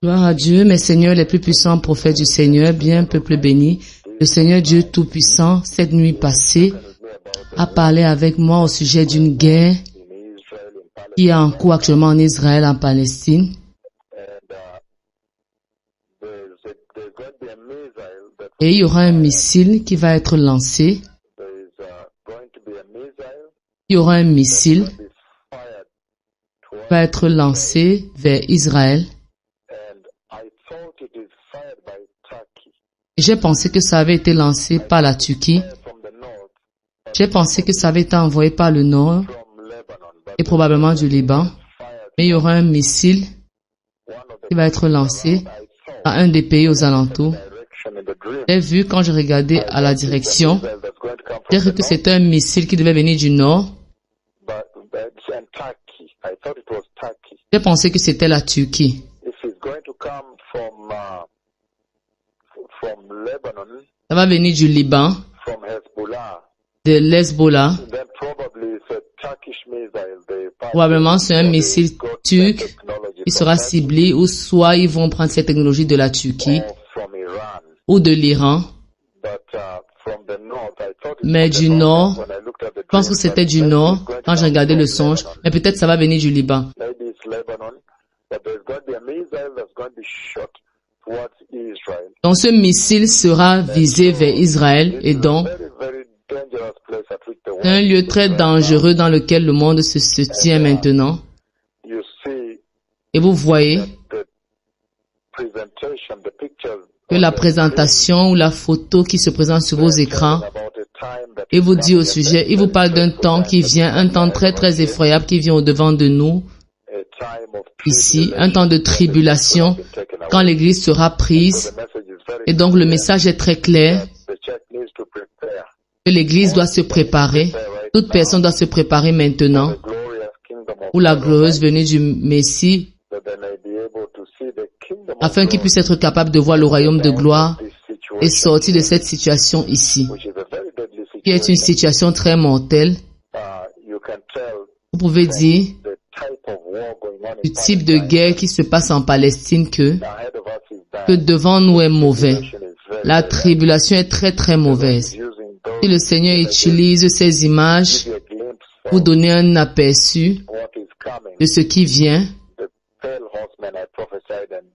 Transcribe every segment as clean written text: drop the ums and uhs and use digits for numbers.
Gloire à Dieu, mes seigneurs les plus puissants prophètes du Seigneur, bien peuple béni. Le Seigneur Dieu Tout-Puissant, cette nuit passée, a parlé avec moi au sujet d'une guerre qui est en cours actuellement en Israël, en Palestine. Et il y aura un missile qui va être lancé. Il y aura un missile qui va être lancé vers Israël. J'ai pensé que ça avait été lancé par la Turquie. J'ai pensé que ça avait été envoyé par le nord et probablement du Liban. Mais il y aura un missile qui va être lancé à un des pays aux alentours. J'ai vu quand je regardais à la direction, j'ai cru que c'était un missile qui devait venir du nord. J'ai pensé que c'était la Turquie. Ça va venir du Liban, de l'Hezbollah. Probablement c'est un missile turc qui sera ciblé, ou soit ils vont prendre cette technologie de la Turquie ou de l'Iran. Mais du nord, je pense que c'était du nord quand j'ai regardé le songe, mais peut-être ça va venir du Liban. Donc ce missile sera visé vers Israël et donc c'est un lieu très dangereux dans lequel le monde se tient maintenant. Et vous voyez que la présentation ou la photo qui se présente sur vos écrans, il vous dit au sujet, il vous parle d'un temps qui vient, un temps très très effroyable qui vient au-devant de nous, ici, un temps de tribulation, quand l'Église sera prise. Et donc le message est très clair, que l'Église doit se préparer, toute personne doit se préparer maintenant pour la glorieuse venue du Messie, afin qu'il puisse être capable de voir le royaume de gloire et sortir de cette situation ici, qui est une situation très mortelle. Vous pouvez dire du type de guerre qui se passe en Palestine que devant nous est mauvais. La tribulation est très très mauvaise. Si le Seigneur utilise ces images pour donner un aperçu de ce qui vient,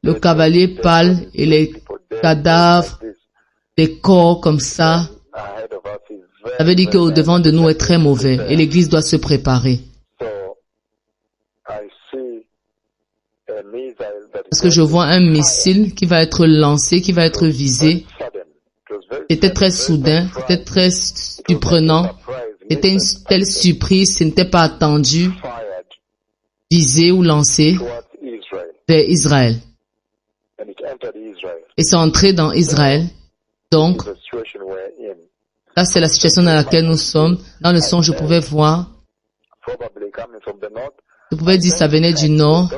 le cavalier pâle et les cadavres, les corps comme ça veut dire qu'au devant de nous est très mauvais et l'Église doit se préparer. Parce que je vois un missile qui va être lancé, qui va être visé. C'était très soudain, c'était très surprenant. C'était une telle surprise, ce n'était pas attendu, visé ou lancé vers Israël. Et c'est entré dans Israël. Donc, là c'est la situation dans laquelle nous sommes. Dans le son, je pouvais voir, je pouvais dire ça venait du nord.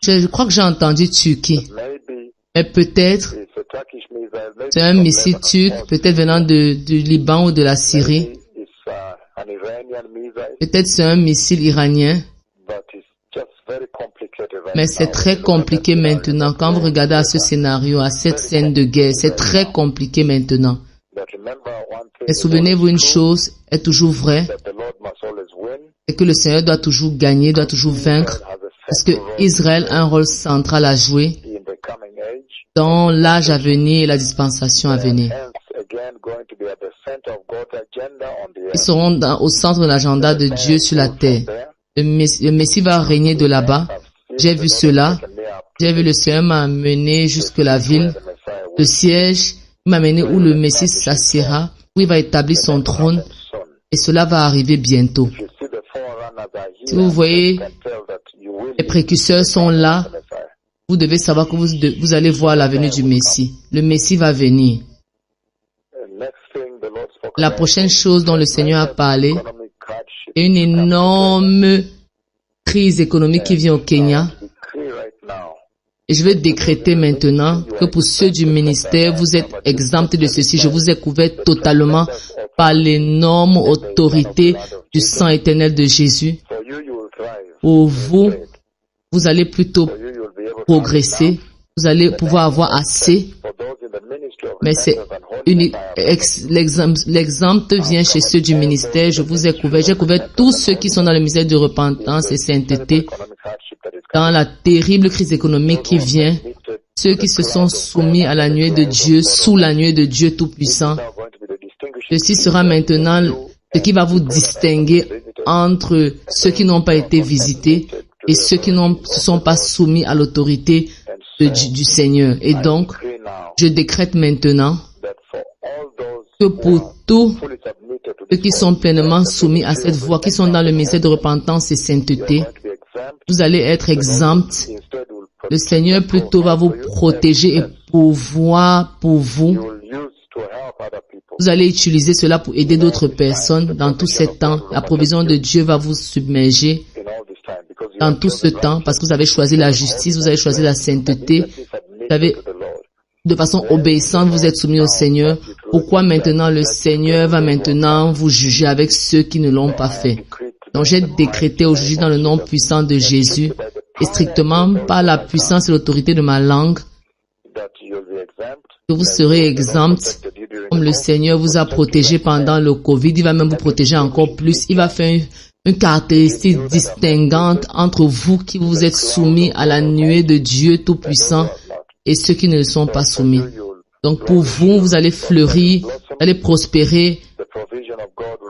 Je crois que j'ai entendu Turquie. Mais peut-être c'est un missile turc, peut-être venant du Liban ou de la Syrie. Peut-être c'est un missile iranien. Mais c'est très compliqué maintenant. Quand vous regardez à ce scénario, à cette scène de guerre, c'est très compliqué maintenant. Et souvenez-vous, une chose est toujours vraie, c'est que le Seigneur doit toujours gagner, doit toujours vaincre, parce que Israël a un rôle central à jouer dans l'âge à venir et la dispensation à venir. Ils seront au centre de l'agenda de Dieu sur la terre. Le Messie va régner de là-bas. J'ai vu cela. J'ai vu le Seigneur m'amener jusque la ville, le siège. Il m'a amené où le Messie s'assiera, où il va établir son trône. Et cela va arriver bientôt. Si vous voyez, les précurseurs sont là. Vous devez savoir que vous allez voir la venue du Messie. Le Messie va venir. La prochaine chose dont le Seigneur a parlé est une énorme crise économique qui vient au Kenya. Et je vais décréter maintenant que pour ceux du ministère, vous êtes exemptés de ceci. Je vous ai couvert totalement par l'énorme autorité du sang éternel de Jésus. Pour vous, vous allez plutôt progresser, vous allez pouvoir avoir assez. Mais c'est l'exemple vient chez ceux du ministère. Je vous ai couvert. J'ai couvert tous ceux qui sont dans le ministère de repentance et sainteté, dans la terrible crise économique qui vient. Ceux qui se sont soumis à la nuée de Dieu, sous la nuée de Dieu Tout-Puissant. Ceci sera maintenant ce qui va vous distinguer entre ceux qui n'ont pas été visités et ceux qui ne se sont pas soumis à l'autorité du Seigneur. Et donc, je décrète maintenant que pour tous ceux qui sont pleinement soumis à cette voie, qui sont dans le ministère de repentance et sainteté, vous allez être exempts. Le Seigneur plutôt va vous protéger et pourvoir pour vous. Vous allez utiliser cela pour aider d'autres personnes dans tout ce temps. La provision de Dieu va vous submerger dans tout ce temps parce que vous avez choisi la justice, vous avez choisi la sainteté. Vous avez, de façon obéissante, vous êtes soumis au Seigneur. Pourquoi maintenant le Seigneur va maintenant vous juger avec ceux qui ne l'ont pas fait? Donc j'ai décrété aujourd'hui dans le nom puissant de Jésus et strictement par la puissance et l'autorité de ma langue que vous serez exempts comme le Seigneur vous a protégé pendant le Covid. Il va même vous protéger encore plus. Il va faire une caractéristique distinguante entre vous qui vous êtes soumis à la nuée de Dieu Tout-Puissant et ceux qui ne le sont pas soumis. Donc pour vous, vous allez fleurir, vous allez prospérer,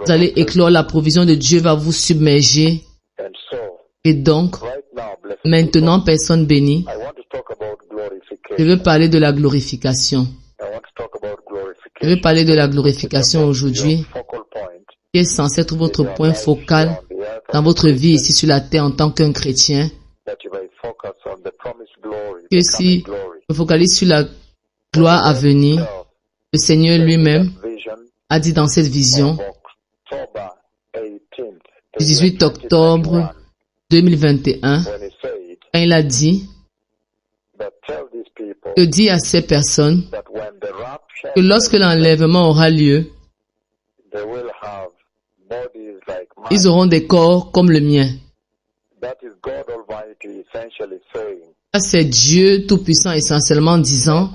vous allez éclore, la provision de Dieu va vous submerger. Et donc, maintenant, personne bénie, je veux parler de la glorification. Je veux parler de la glorification aujourd'hui, qui est censé être votre point focal dans votre vie ici sur la terre en tant qu'un chrétien. Que si je focalise sur la gloire à venir, le Seigneur lui-même a dit dans cette vision, du 18 octobre 2021, quand il a dit que dit à ces personnes que lorsque l'enlèvement aura lieu, ils auront des corps comme le mien. Ça, c'est Dieu Tout-Puissant essentiellement disant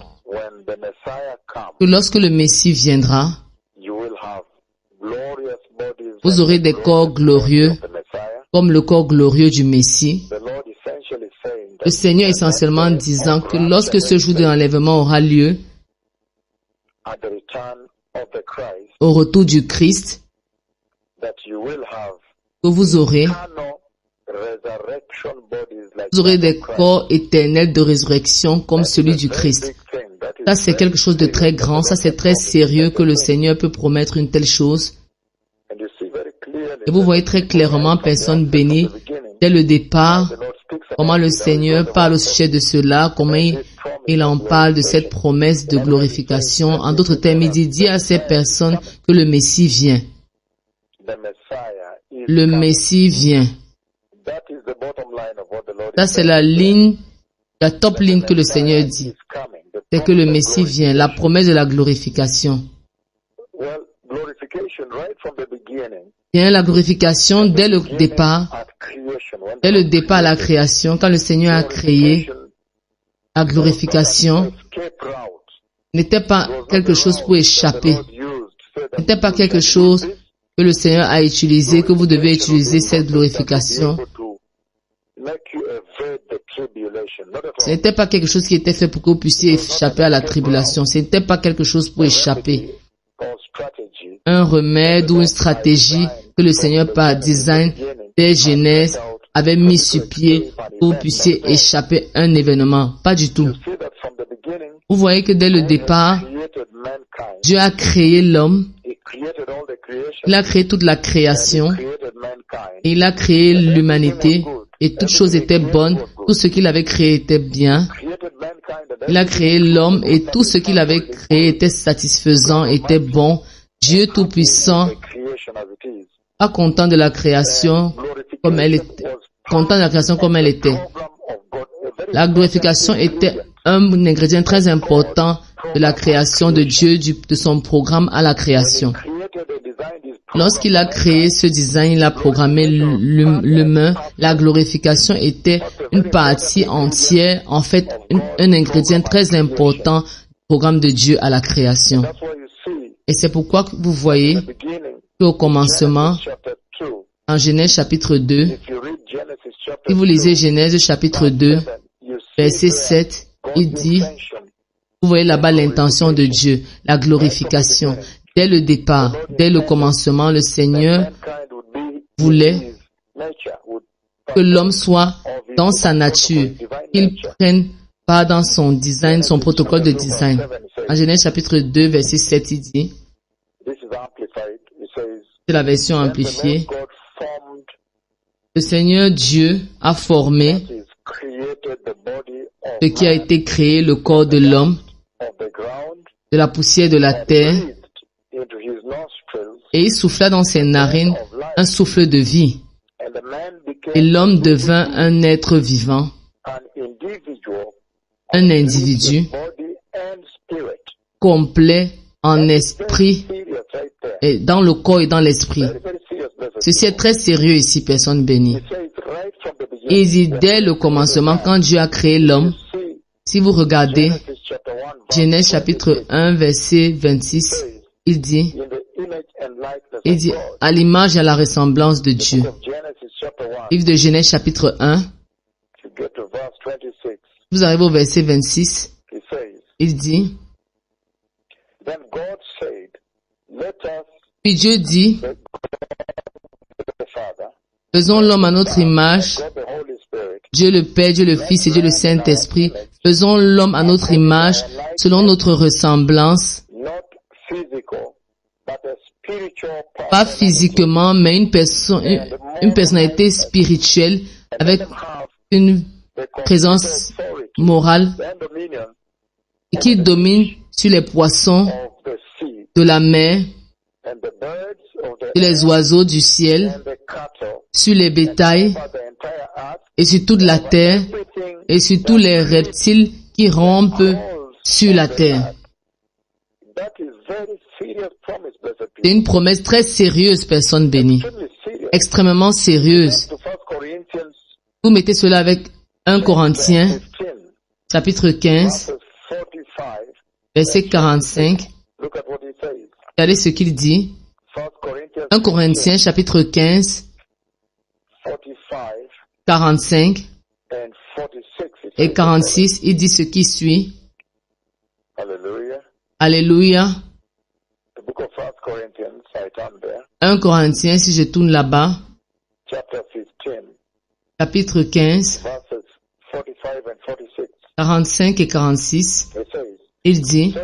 que lorsque le Messie viendra, vous aurez des corps glorieux comme le corps glorieux du Messie. Le Seigneur essentiellement disant que lorsque ce jour de l'enlèvement aura lieu, au retour du Christ, que vous aurez des corps éternels de résurrection comme celui du Christ. Ça, c'est quelque chose de très grand, ça, c'est très sérieux que le Seigneur peut promettre une telle chose. Et vous voyez très clairement, personne bénie, dès le départ, comment le Seigneur parle au sujet de cela, comment il en parle de cette promesse de glorification. En d'autres termes, il dit à ces personnes que le Messie vient. Le Messie vient. Ça, c'est la top ligne que le Seigneur dit. C'est que le Messie vient, la promesse de la glorification. Bien, la glorification dès le départ à la création, quand le Seigneur a créé, la glorification n'était pas quelque chose pour échapper, n'était pas quelque chose que le Seigneur a utilisé, que vous devez utiliser cette glorification. Ce n'était pas quelque chose qui était fait pour que vous puissiez échapper à la tribulation. Ce n'était pas quelque chose pour échapper. Un remède ou une stratégie que le Seigneur par design des Genèse avait mis sur pied pour que vous puissiez échapper à un événement. Pas du tout. Vous voyez que dès le départ, Dieu a créé l'homme. Il a créé toute la création. Et il a créé l'humanité. Et toutes choses étaient bonnes. Tout ce qu'il avait créé était bien. Il a créé l'homme et tout ce qu'il avait créé était satisfaisant, était bon. Dieu Tout-Puissant, pas content de la création comme elle était. Content de la création comme elle était. La glorification était un ingrédient très important de la création de Dieu, de son programme à la création. Lorsqu'il a créé ce design, il a programmé l'humain. La glorification était une partie entière, en fait, un ingrédient très important du programme de Dieu à la création. Et c'est pourquoi vous voyez qu'au commencement, en Genèse chapitre 2, si vous lisez Genèse chapitre 2, verset 7, il dit, vous voyez là-bas l'intention de Dieu, la glorification. Dès le départ, dès le commencement, le Seigneur voulait que l'homme soit dans sa nature, qu'il prenne part dans son design, son protocole de design. En Genèse chapitre 2, verset 7, il dit, c'est la version amplifiée, le Seigneur Dieu a formé ce qui a été créé, le corps de l'homme, de la poussière de la terre, et il souffla dans ses narines un souffle de vie. Et l'homme devint un être vivant, un individu complet en esprit, et dans le corps et dans l'esprit. Ceci est très sérieux ici, personne bénie. Et il dit, dès le commencement, quand Dieu a créé l'homme, si vous regardez Genèse chapitre 1, verset 26, il dit, à l'image et à la ressemblance de Dieu. Livre de Genèse chapitre 1, vous arrivez au verset 26, il dit, puis Dieu dit, faisons l'homme à notre image, Dieu le Père, Dieu le Fils et Dieu le Saint-Esprit, faisons l'homme à notre image, selon notre ressemblance, pas physiquement, mais une personnalité spirituelle avec une présence morale et qui domine sur les poissons de la mer, sur les oiseaux du ciel, sur les bétails et sur toute la terre et sur tous les reptiles qui rampent sur la terre. C'est une promesse très sérieuse, personne bénie. Extrêmement sérieuse. Vous mettez cela avec 1 Corinthiens, chapitre 15, verset 45. Regardez ce qu'il dit. 1 Corinthiens, chapitre 15, 45 et 46, il dit ce qui suit. Alléluia. 1 Corinthiens, si je tourne là-bas, chapitre 15, 45 et 46, il dit,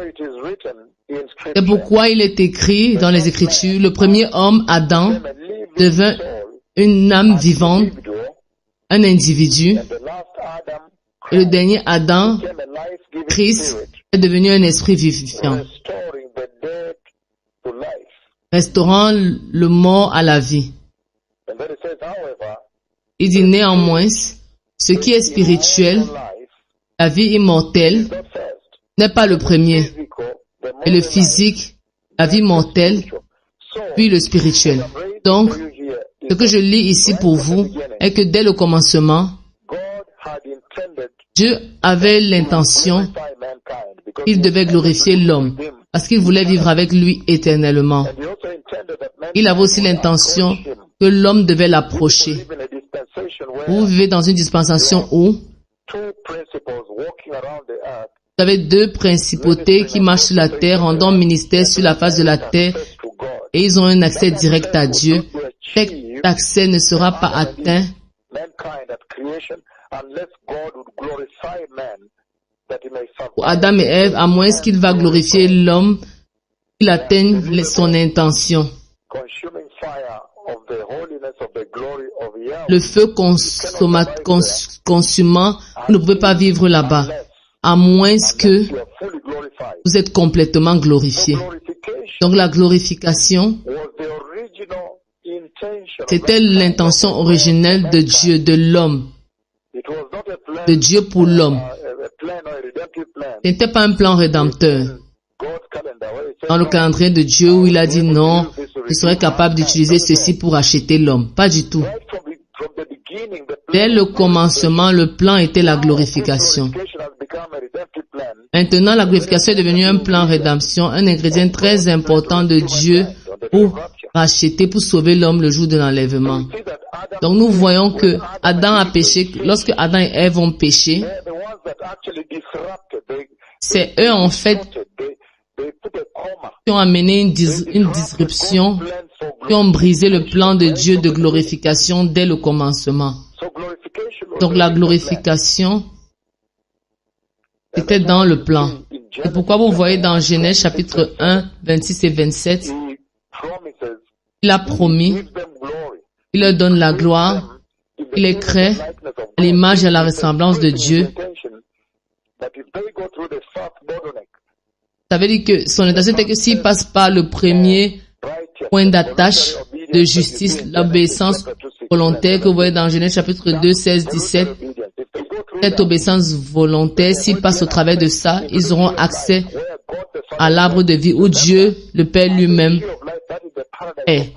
c'est pourquoi il est écrit dans les Écritures, le premier homme, Adam, devint une âme vivante, un individu, et le dernier Adam, Christ, est devenu un esprit vivifiant, restaurant le mort à la vie. Il dit néanmoins, ce qui est spirituel, la vie immortelle, n'est pas le premier, et le physique, la vie mortelle, puis le spirituel. Donc, ce que je lis ici pour vous est que dès le commencement, Dieu avait l'intention qu'il devait glorifier l'homme, parce qu'il voulait vivre avec lui éternellement. Il avait aussi l'intention que l'homme devait l'approcher. Vous vivez dans une dispensation où vous avez deux principautés qui marchent sur la terre, rendant ministère sur la face de la terre, et ils ont un accès direct à Dieu. Cet accès ne sera pas atteint pour Adam et Ève, à moins qu'il va glorifier l'homme, qu'il atteigne son intention. Le feu consumant, vous ne pouvez pas vivre là-bas, à moins que vous êtes complètement glorifié. Donc la glorification, c'était l'intention originelle de Dieu, de l'homme, de Dieu pour l'homme. Ce n'était pas un plan rédempteur. Dans le calendrier de Dieu où il a dit non, je serais capable d'utiliser ceci pour acheter l'homme. Pas du tout. Dès le commencement, le plan était la glorification. Maintenant, la glorification est devenue un plan rédemption, un ingrédient très important de Dieu pour racheter, pour sauver l'homme le jour de l'enlèvement. Donc nous voyons que Adam a péché. Lorsque Adam et Ève ont péché, c'est eux en fait qui ont amené une disruption, qui ont brisé le plan de Dieu de glorification dès le commencement. Donc la glorification était dans le plan. C'est pourquoi vous voyez dans Genèse chapitre 1, 26 et 27, il a promis, il leur donne la gloire, il les crée à l'image et à la ressemblance de Dieu. Ça veut dire que son intention était que s'il passe par le premier point d'attache de justice, l'obéissance volontaire que vous voyez dans Genèse chapitre 2, 16, 17, cette obéissance volontaire, s'ils passent au travers de ça, ils auront accès à l'arbre de vie où Dieu, le Père lui-même, est.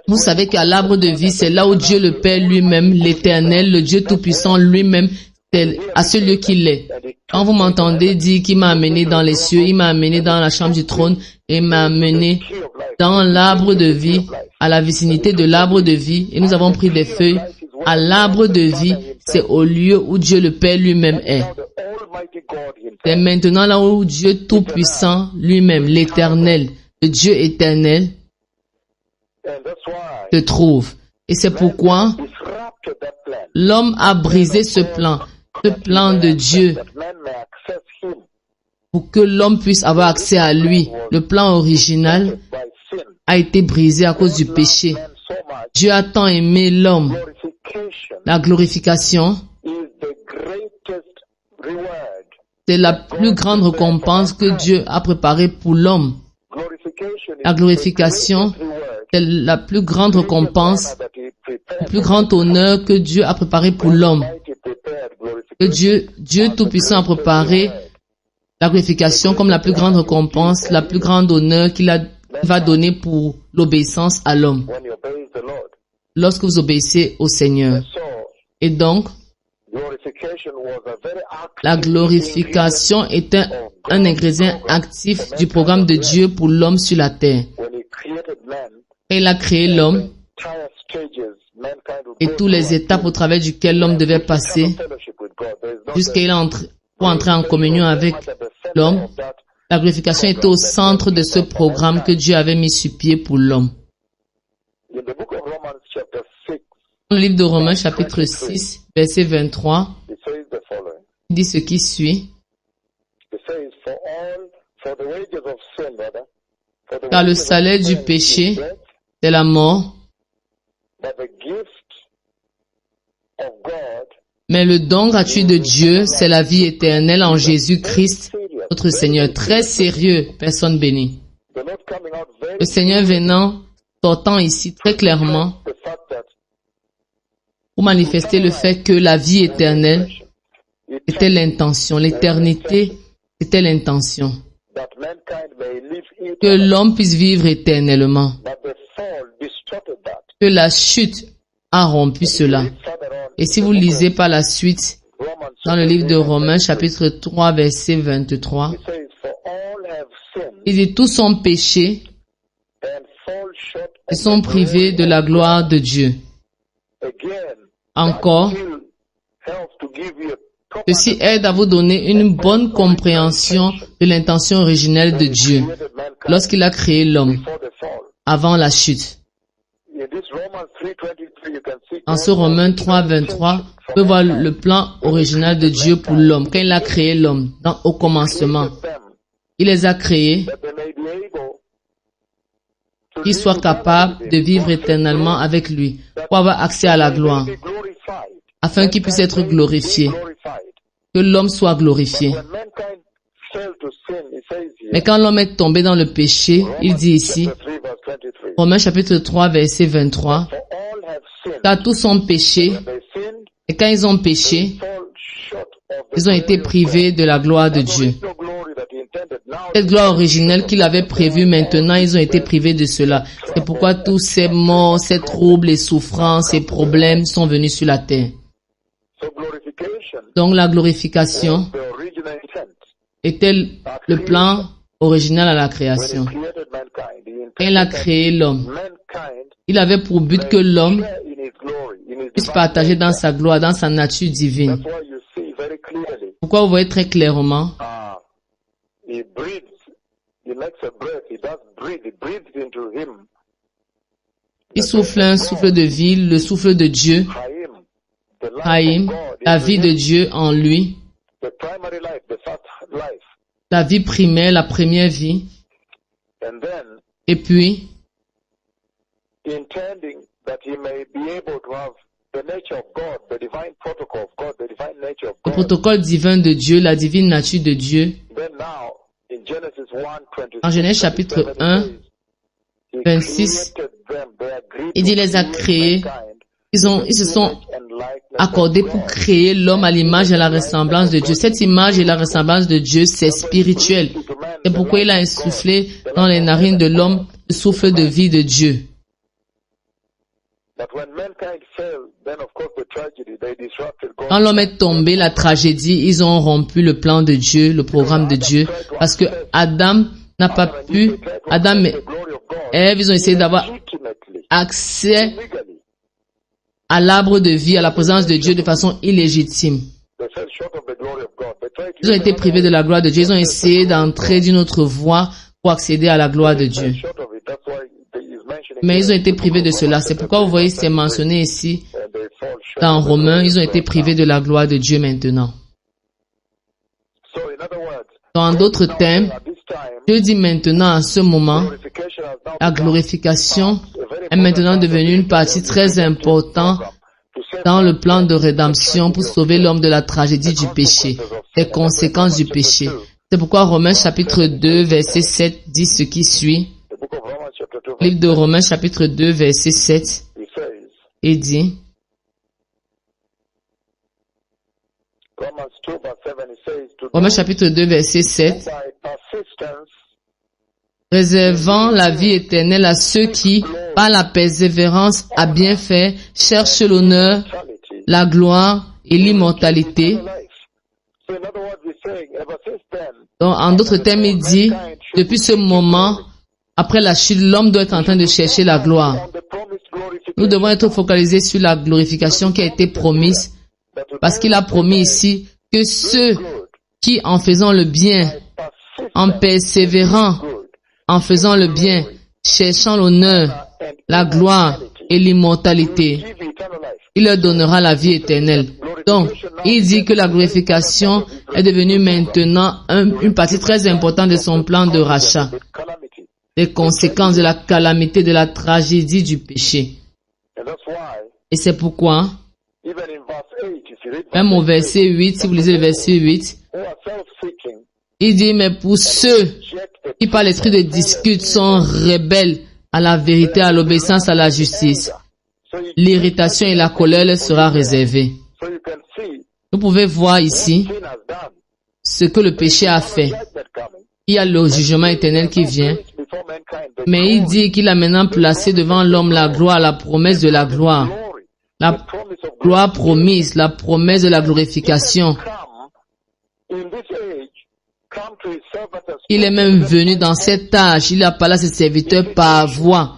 Vous savez qu'à l'arbre de vie, c'est là où Dieu, le Père lui-même, l'Éternel, le Dieu Tout-Puissant lui-même, c'est à ce lieu qu'il est. Quand vous m'entendez dire qu'il m'a amené dans les cieux, il m'a amené dans la chambre du trône et m'a amené dans l'arbre de vie, à la vicinité de l'arbre de vie, et nous avons pris des feuilles. À l'arbre de vie, c'est au lieu où Dieu le Père lui-même est. C'est maintenant là où Dieu Tout-Puissant lui-même, l'Éternel, le Dieu éternel, se trouve. Et c'est pourquoi l'homme a brisé ce plan de Dieu, pour que l'homme puisse avoir accès à lui. Le plan original a été brisé à cause du péché. Dieu a tant aimé l'homme. La glorification, c'est la plus grande récompense que Dieu a préparée pour l'homme. La glorification, c'est la plus grande récompense, le plus grand honneur que Dieu a préparé pour l'homme. Que Dieu Tout-Puissant a préparé la glorification comme la plus grande récompense, la plus grande honneur qu'il va donner pour l'obéissance à l'homme. Lorsque vous obéissez au Seigneur. Et donc, la glorification est un ingrédient actif du programme de Dieu pour l'homme sur la terre. Il a créé l'homme et toutes les étapes au travers duquel l'homme devait passer jusqu'à pour entrer en communion avec l'homme. La glorification était au centre de ce programme que Dieu avait mis sur pied pour l'homme. Dans le livre de Romains chapitre 6, verset 23, il dit ce qui suit. Car le salaire du péché, c'est la mort, mais le don gratuit de Dieu, c'est la vie éternelle en Jésus-Christ, notre Seigneur. Très sérieux, personne bénie. Le Seigneur venant, sortant ici très clairement, pour manifester le fait que la vie éternelle était l'intention, l'éternité était l'intention. Que l'homme puisse vivre éternellement. Que la chute a rompu cela. Et si vous lisez par la suite, dans le livre de Romains, chapitre 3, verset 23, il dit, tous sont péchés et sont privés de la gloire de Dieu. Encore, ceci aide à vous donner une bonne compréhension de l'intention originelle de Dieu lorsqu'il a créé l'homme avant la chute. En ce Romains 3, 23, on peut voir le plan original de Dieu pour l'homme. Quand il a créé l'homme, au commencement, il les a créés qu'ils soient capables de vivre éternellement avec lui, pour avoir accès à la gloire, afin qu'il puisse être glorifié, que l'homme soit glorifié. Mais quand l'homme est tombé dans le péché, il dit ici, Romains chapitre 3, verset 23, car tous ont péché, et quand ils ont péché, ils ont été privés de la gloire de Dieu. Cette gloire originelle qu'il avait prévue, maintenant, ils ont été privés de cela. C'est pourquoi tous ces morts, ces troubles, les souffrances, ces problèmes sont venus sur la terre. Donc la glorification était le plan original à la création. Il a créé l'homme. Il avait pour but que l'homme puisse partager dans sa gloire, dans sa nature divine. Pourquoi vous voyez très clairement? Il souffle un souffle de vie, le souffle de Dieu, Haïm, la vie de Dieu en lui, la vie primaire, la première vie, et puis, le protocole divin de Dieu, la divine nature de Dieu. En Genèse chapitre 1, 26, il dit, il les a créés, ils se sont accordés pour créer l'homme à l'image et à la ressemblance de Dieu. Cette image et la ressemblance de Dieu, c'est spirituel. C'est pourquoi il a insufflé dans les narines de l'homme le souffle de vie de Dieu. Quand l'homme est tombé, la tragédie, ils ont rompu le plan de Dieu, le programme de Dieu, parce que Adam n'a pas pu, Adam et Ève, ils ont essayé d'avoir accès à l'arbre de vie, à la présence de Dieu de façon illégitime. Ils ont été privés de la gloire de Dieu, ils ont essayé d'entrer d'une autre voie pour accéder à la gloire de Dieu. Mais ils ont été privés de cela. C'est pourquoi vous voyez, c'est mentionné ici, dans Romains, ils ont été privés de la gloire de Dieu maintenant. En d'autres termes, Dieu dit maintenant, à ce moment, la glorification est maintenant devenue une partie très importante dans le plan de rédemption pour sauver l'homme de la tragédie du péché, des conséquences du péché. C'est pourquoi Romains chapitre 2, verset 7 dit ce qui suit. Livre de Romains chapitre 2, verset 7, et dit, Romains chapitre 2, verset 7, réservant la vie éternelle à ceux qui, par la persévérance à bien faire, cherchent l'honneur, la gloire et l'immortalité. Donc, en d'autres termes, il dit, depuis ce moment, après la chute, l'homme doit être en train de chercher la gloire. Nous devons être focalisés sur la glorification qui a été promise, parce qu'il a promis ici que ceux qui, en faisant le bien, en persévérant, en faisant le bien, cherchant l'honneur, la gloire et l'immortalité, il leur donnera la vie éternelle. Donc, il dit que la glorification est devenue maintenant une partie très importante de son plan de rachat. Les conséquences de la calamité, de la tragédie du péché. Et c'est pourquoi, même au verset 8, si vous lisez le verset 8, il dit, mais pour ceux qui par l'esprit de discute sont rebelles à la vérité, à l'obéissance, à la justice, l'irritation et la colère leur sera réservée. Vous pouvez voir ici ce que le péché a fait. Il y a le jugement éternel qui vient. Mais il dit qu'il a maintenant placé devant l'homme la gloire, la promesse de la gloire. La gloire promise, la promesse de la glorification. Il est même venu dans cet âge, il a parlé à ses serviteurs par voix.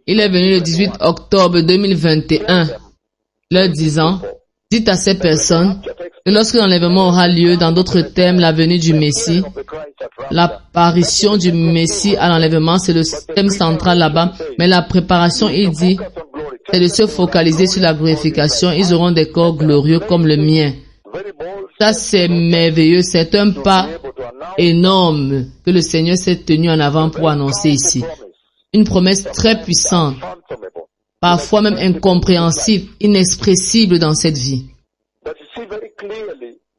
Il est venu le 18 octobre 2021, leur disant, dites à ces personnes que lorsque l'enlèvement aura lieu, dans d'autres termes, la venue du Messie, l'apparition du Messie à l'enlèvement, c'est le thème central là-bas, mais la préparation, il dit, c'est de se focaliser sur la glorification. Ils auront des corps glorieux comme le mien. Ça, c'est merveilleux. C'est un pas énorme que le Seigneur s'est tenu en avant pour annoncer ici. Une promesse très puissante, parfois même incompréhensible, inexpressible dans cette vie.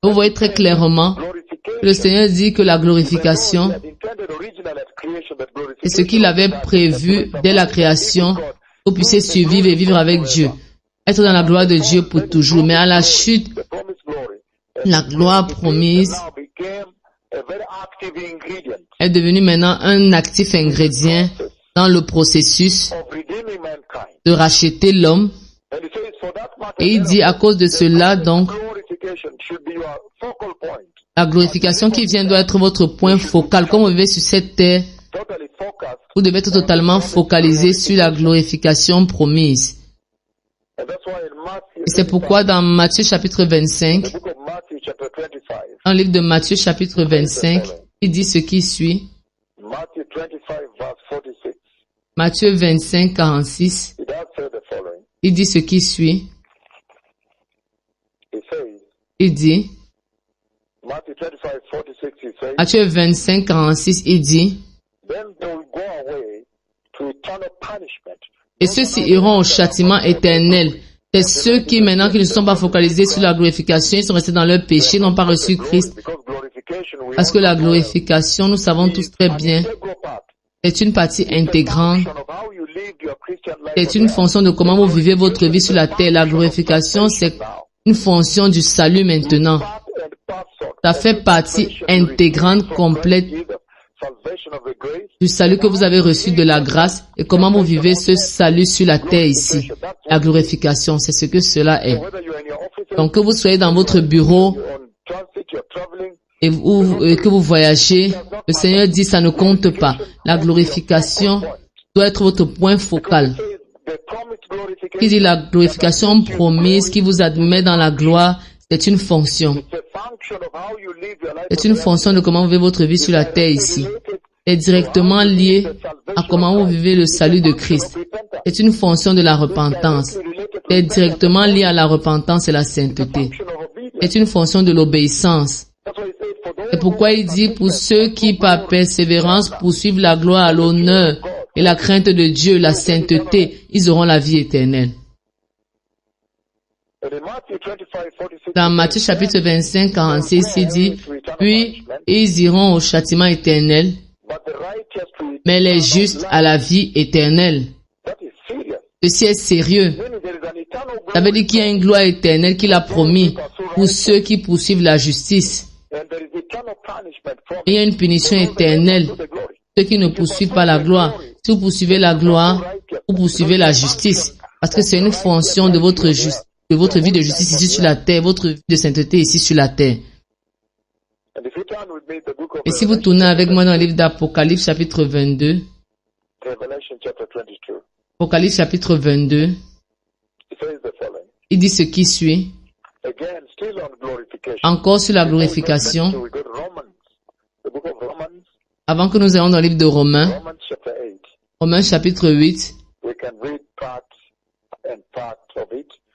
Vous voyez très clairement que le Seigneur dit que la glorification, c'est ce qu'il avait prévu dès la création, vous puissiez survivre et vivre avec Dieu. être dans la gloire de Dieu pour toujours. Mais à la chute, la gloire promise est devenue maintenant un actif ingrédient dans le processus de racheter l'homme. Et il dit à cause de cela, donc, la glorification qui vient doit être votre point focal. Comme vous vivez sur cette terre, vous devez être totalement focalisé sur la glorification promise. Et c'est pourquoi dans Matthieu chapitre 25, dans le livre de Matthieu chapitre 25, il dit ce qui suit. Matthieu 25, 46, il dit ce qui suit. Il dit, Matthieu 25, 46, il dit, et ceux-ci iront au châtiment éternel. C'est ceux qui, maintenant, qui ne sont pas focalisés sur la glorification, ils sont restés dans leur péché, n'ont pas reçu Christ. Parce que la glorification, nous savons tous très bien, c'est une partie intégrante. C'est une fonction de comment vous vivez votre vie sur la terre. La glorification, c'est une fonction du salut maintenant. Ça fait partie intégrante, complète du salut que vous avez reçu de la grâce et comment vous vivez ce salut sur la terre ici. La glorification, c'est ce que cela est. Donc que vous soyez dans votre bureau et que vous voyagez, le Seigneur dit ça ne compte pas. La glorification doit être votre point focal. Il dit la glorification promise qui vous admet dans la gloire, c'est une fonction. C'est une fonction de comment vous vivez votre vie sur la terre ici. C'est directement lié à comment vous vivez le salut de Christ. C'est une fonction de la repentance. C'est directement lié à la repentance et la sainteté. C'est une fonction de l'obéissance. C'est pourquoi il dit, pour ceux qui par persévérance poursuivent la gloire, l'honneur et la crainte de Dieu, la sainteté, ils auront la vie éternelle. Dans Matthieu chapitre 25, 46, il dit, puis ils iront au châtiment éternel, mais les justes à la vie éternelle. Ceci est sérieux. Ça veut dire qu'il y a une gloire éternelle qu'il a promis pour ceux qui poursuivent la justice. Et il y a une punition éternelle pour ceux qui ne poursuivent pas la gloire. Si vous poursuivez la gloire, vous poursuivez la justice. Parce que c'est une fonction de votre vie de justice ici sur la terre, votre vie de sainteté ici sur la terre. Et si vous tournez avec moi dans le livre d'Apocalypse chapitre 22, Apocalypse chapitre 22, il dit ce qui suit. Encore sur la glorification, avant que nous ayons dans le livre de Romains, Romains chapitre 8,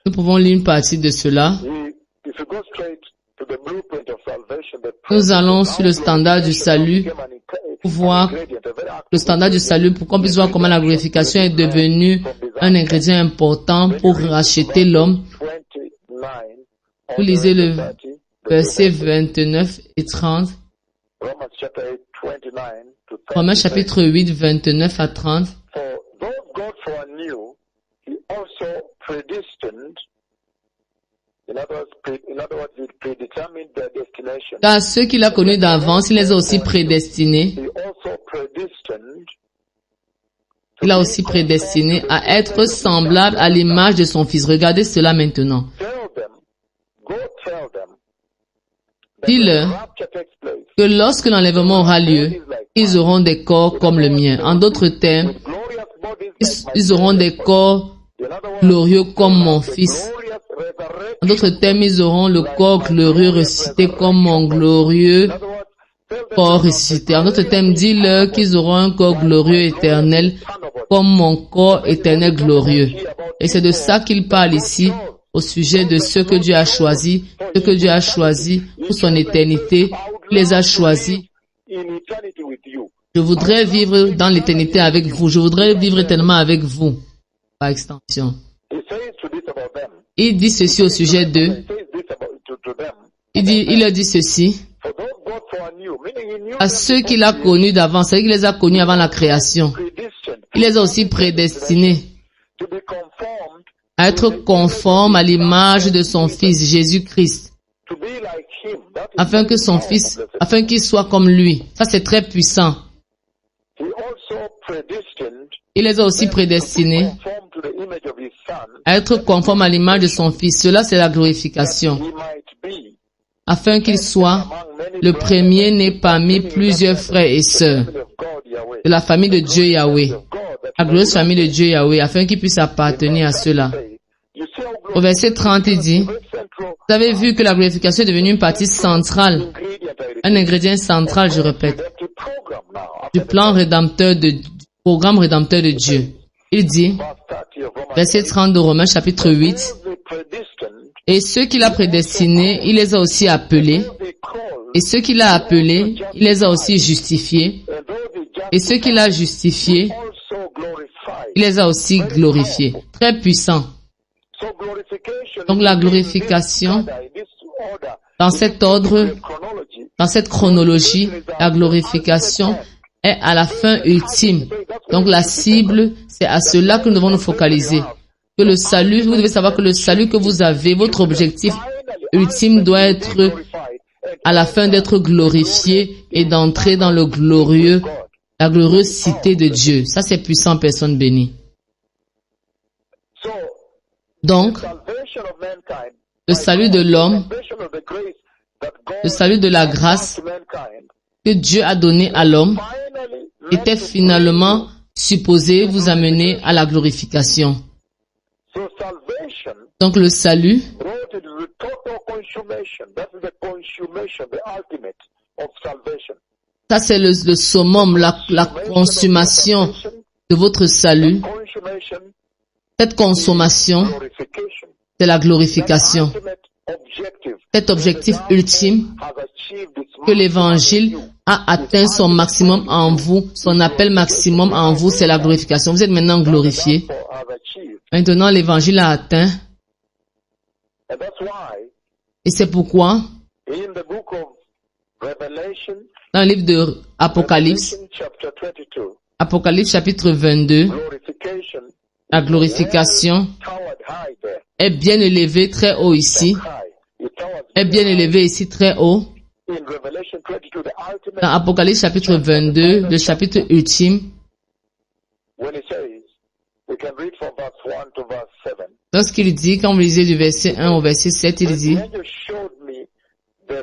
nous pouvons lire une partie de cela. Nous allons sur le standard du salut pour voir le standard du salut, pour qu'on puisse voir comment la glorification est devenue un ingrédient important pour racheter l'homme. Vous lisez le verset 29 et 30. Romains chapitre 8, 29 à 30. Car ceux qu'il a connus d'avance, il les a aussi prédestinés. Il a aussi prédestiné à être semblable à l'image de son Fils. Regardez cela maintenant. Dis-leur que lorsque l'enlèvement aura lieu, ils auront des corps comme le mien. En d'autres termes, ils auront des corps glorieux comme mon Fils. En d'autres termes, ils auront le corps glorieux ressuscité comme mon glorieux corps ressuscité. En d'autres termes, dis-leur qu'ils auront un corps glorieux éternel comme mon corps éternel glorieux. Et c'est de ça qu'il parle ici au sujet de ceux que Dieu a choisis, ceux que Dieu a choisis pour son éternité. Il les a choisis. Je voudrais vivre dans l'éternité avec vous. Je voudrais vivre éternellement avec vous, par extension. Il dit ceci au sujet d'eux. Il leur dit ceci. À ceux qu'il a connus d'avance, c'est-à-dire qu'il les a connus avant la création. Il les a aussi prédestinés à être conforme à l'image de son Fils, Jésus-Christ, afin qu'il soit comme lui. Ça, c'est très puissant. Il les a aussi prédestinés à être conformes à l'image de son Fils. Cela, c'est la glorification. Afin qu'il soit le premier-né parmi plusieurs frères et sœurs de la famille de Dieu Yahweh, la glorieuse famille de Dieu Yahweh, afin qu'il puisse appartenir à cela. Au verset 30, il dit, vous avez vu que la glorification est devenue une partie centrale, un ingrédient central, je répète, du plan rédempteur du programme rédempteur de Dieu. Il dit, verset 30 de Romains chapitre 8, et ceux qu'il a prédestinés, il les a aussi appelés, et ceux qu'il a appelés, il les a aussi justifiés, et ceux qu'il a justifiés, il les a aussi glorifiés. Très puissant. Donc la glorification, dans cet ordre, dans cette chronologie, la glorification est à la fin ultime. Donc la cible, c'est à cela que nous devons nous focaliser. Que le salut, vous devez savoir que le salut que vous avez, votre objectif ultime doit être à la fin d'être glorifié et d'entrer dans le glorieux, la glorieuse cité de Dieu. Ça, c'est puissant, personne bénie. Donc, le salut de l'homme, le salut de la grâce que Dieu a donné à l'homme était finalement supposé vous amener à la glorification. Donc le salut, ça c'est le summum, la consommation de votre salut. Cette consommation, c'est la glorification. Cet objectif ultime que l'évangile a atteint son maximum en vous, son appel maximum en vous, c'est la glorification. Vous êtes maintenant glorifié. Maintenant, l'évangile a atteint. Et c'est pourquoi, dans le livre de Apocalypse, Apocalypse chapitre 22, la glorification est bien élevée très haut ici, est bien élevée ici très haut. Dans Apocalypse chapitre 22, le chapitre ultime, lorsqu'il dit, quand vous lisez du verset 1 au verset 7, il dit,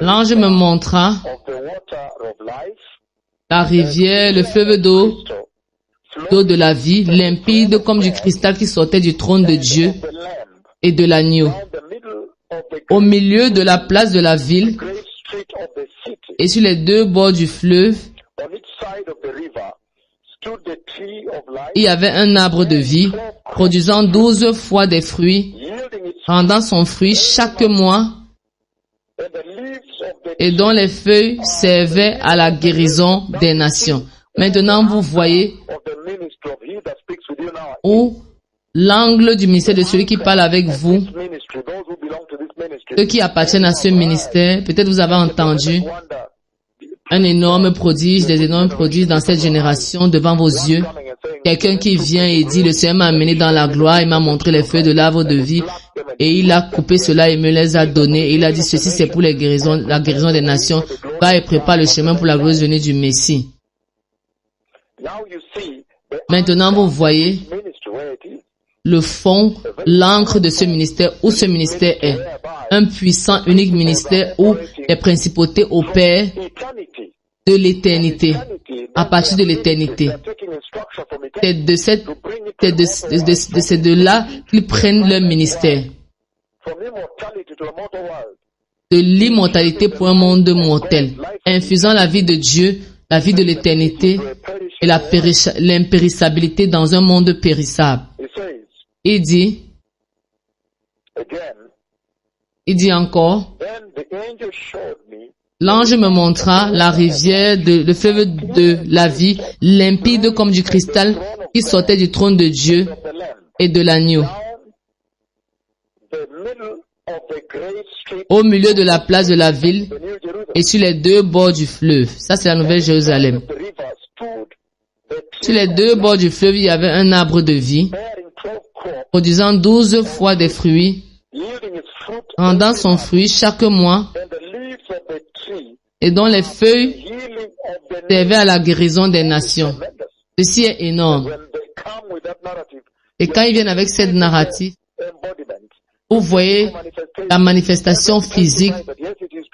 l'ange me montra la rivière, le fleuve d'eau de la vie, limpide comme du cristal qui sortait du trône de Dieu et de l'agneau. Au milieu de la place de la ville et sur les deux bords du fleuve, il y avait un arbre de vie produisant 12 fois des fruits, rendant son fruit chaque mois et dont les feuilles servaient à la guérison des nations. Maintenant, vous voyez où l'angle du ministère de celui qui parle avec vous, ceux qui appartiennent à ce ministère, peut-être vous avez entendu un énorme prodige, des énormes prodiges dans cette génération devant vos yeux. Quelqu'un qui vient et dit, le Seigneur m'a amené dans la gloire, il m'a montré les feuilles de l'arbre de vie et il a coupé cela et me les a donnés. Et il a dit, ceci c'est pour la guérison des nations. Va et prépare le chemin pour la glorieuse venue du Messie. Maintenant, vous voyez le fond, l'encre de ce ministère, où ce ministère est. Un puissant, unique ministère où les principautés opèrent de l'éternité, à partir de l'éternité. C'est de là qu'ils prennent leur ministère. De l'immortalité pour un monde mortel, infusant la vie de Dieu, la vie de l'éternité et l'impérissabilité dans un monde périssable. Il dit encore, l'ange me montra la rivière, le fleuve de la vie, limpide comme du cristal, qui sortait du trône de Dieu et de l'agneau. Au milieu de la place de la ville et sur les deux bords du fleuve. Ça, c'est la Nouvelle Jérusalem. Sur les deux bords du fleuve, il y avait un arbre de vie produisant 12 fois des fruits, rendant son fruit chaque mois, et dont les feuilles servaient à la guérison des nations. Ceci est énorme. Et quand ils viennent avec cette narrative, vous voyez la manifestation physique,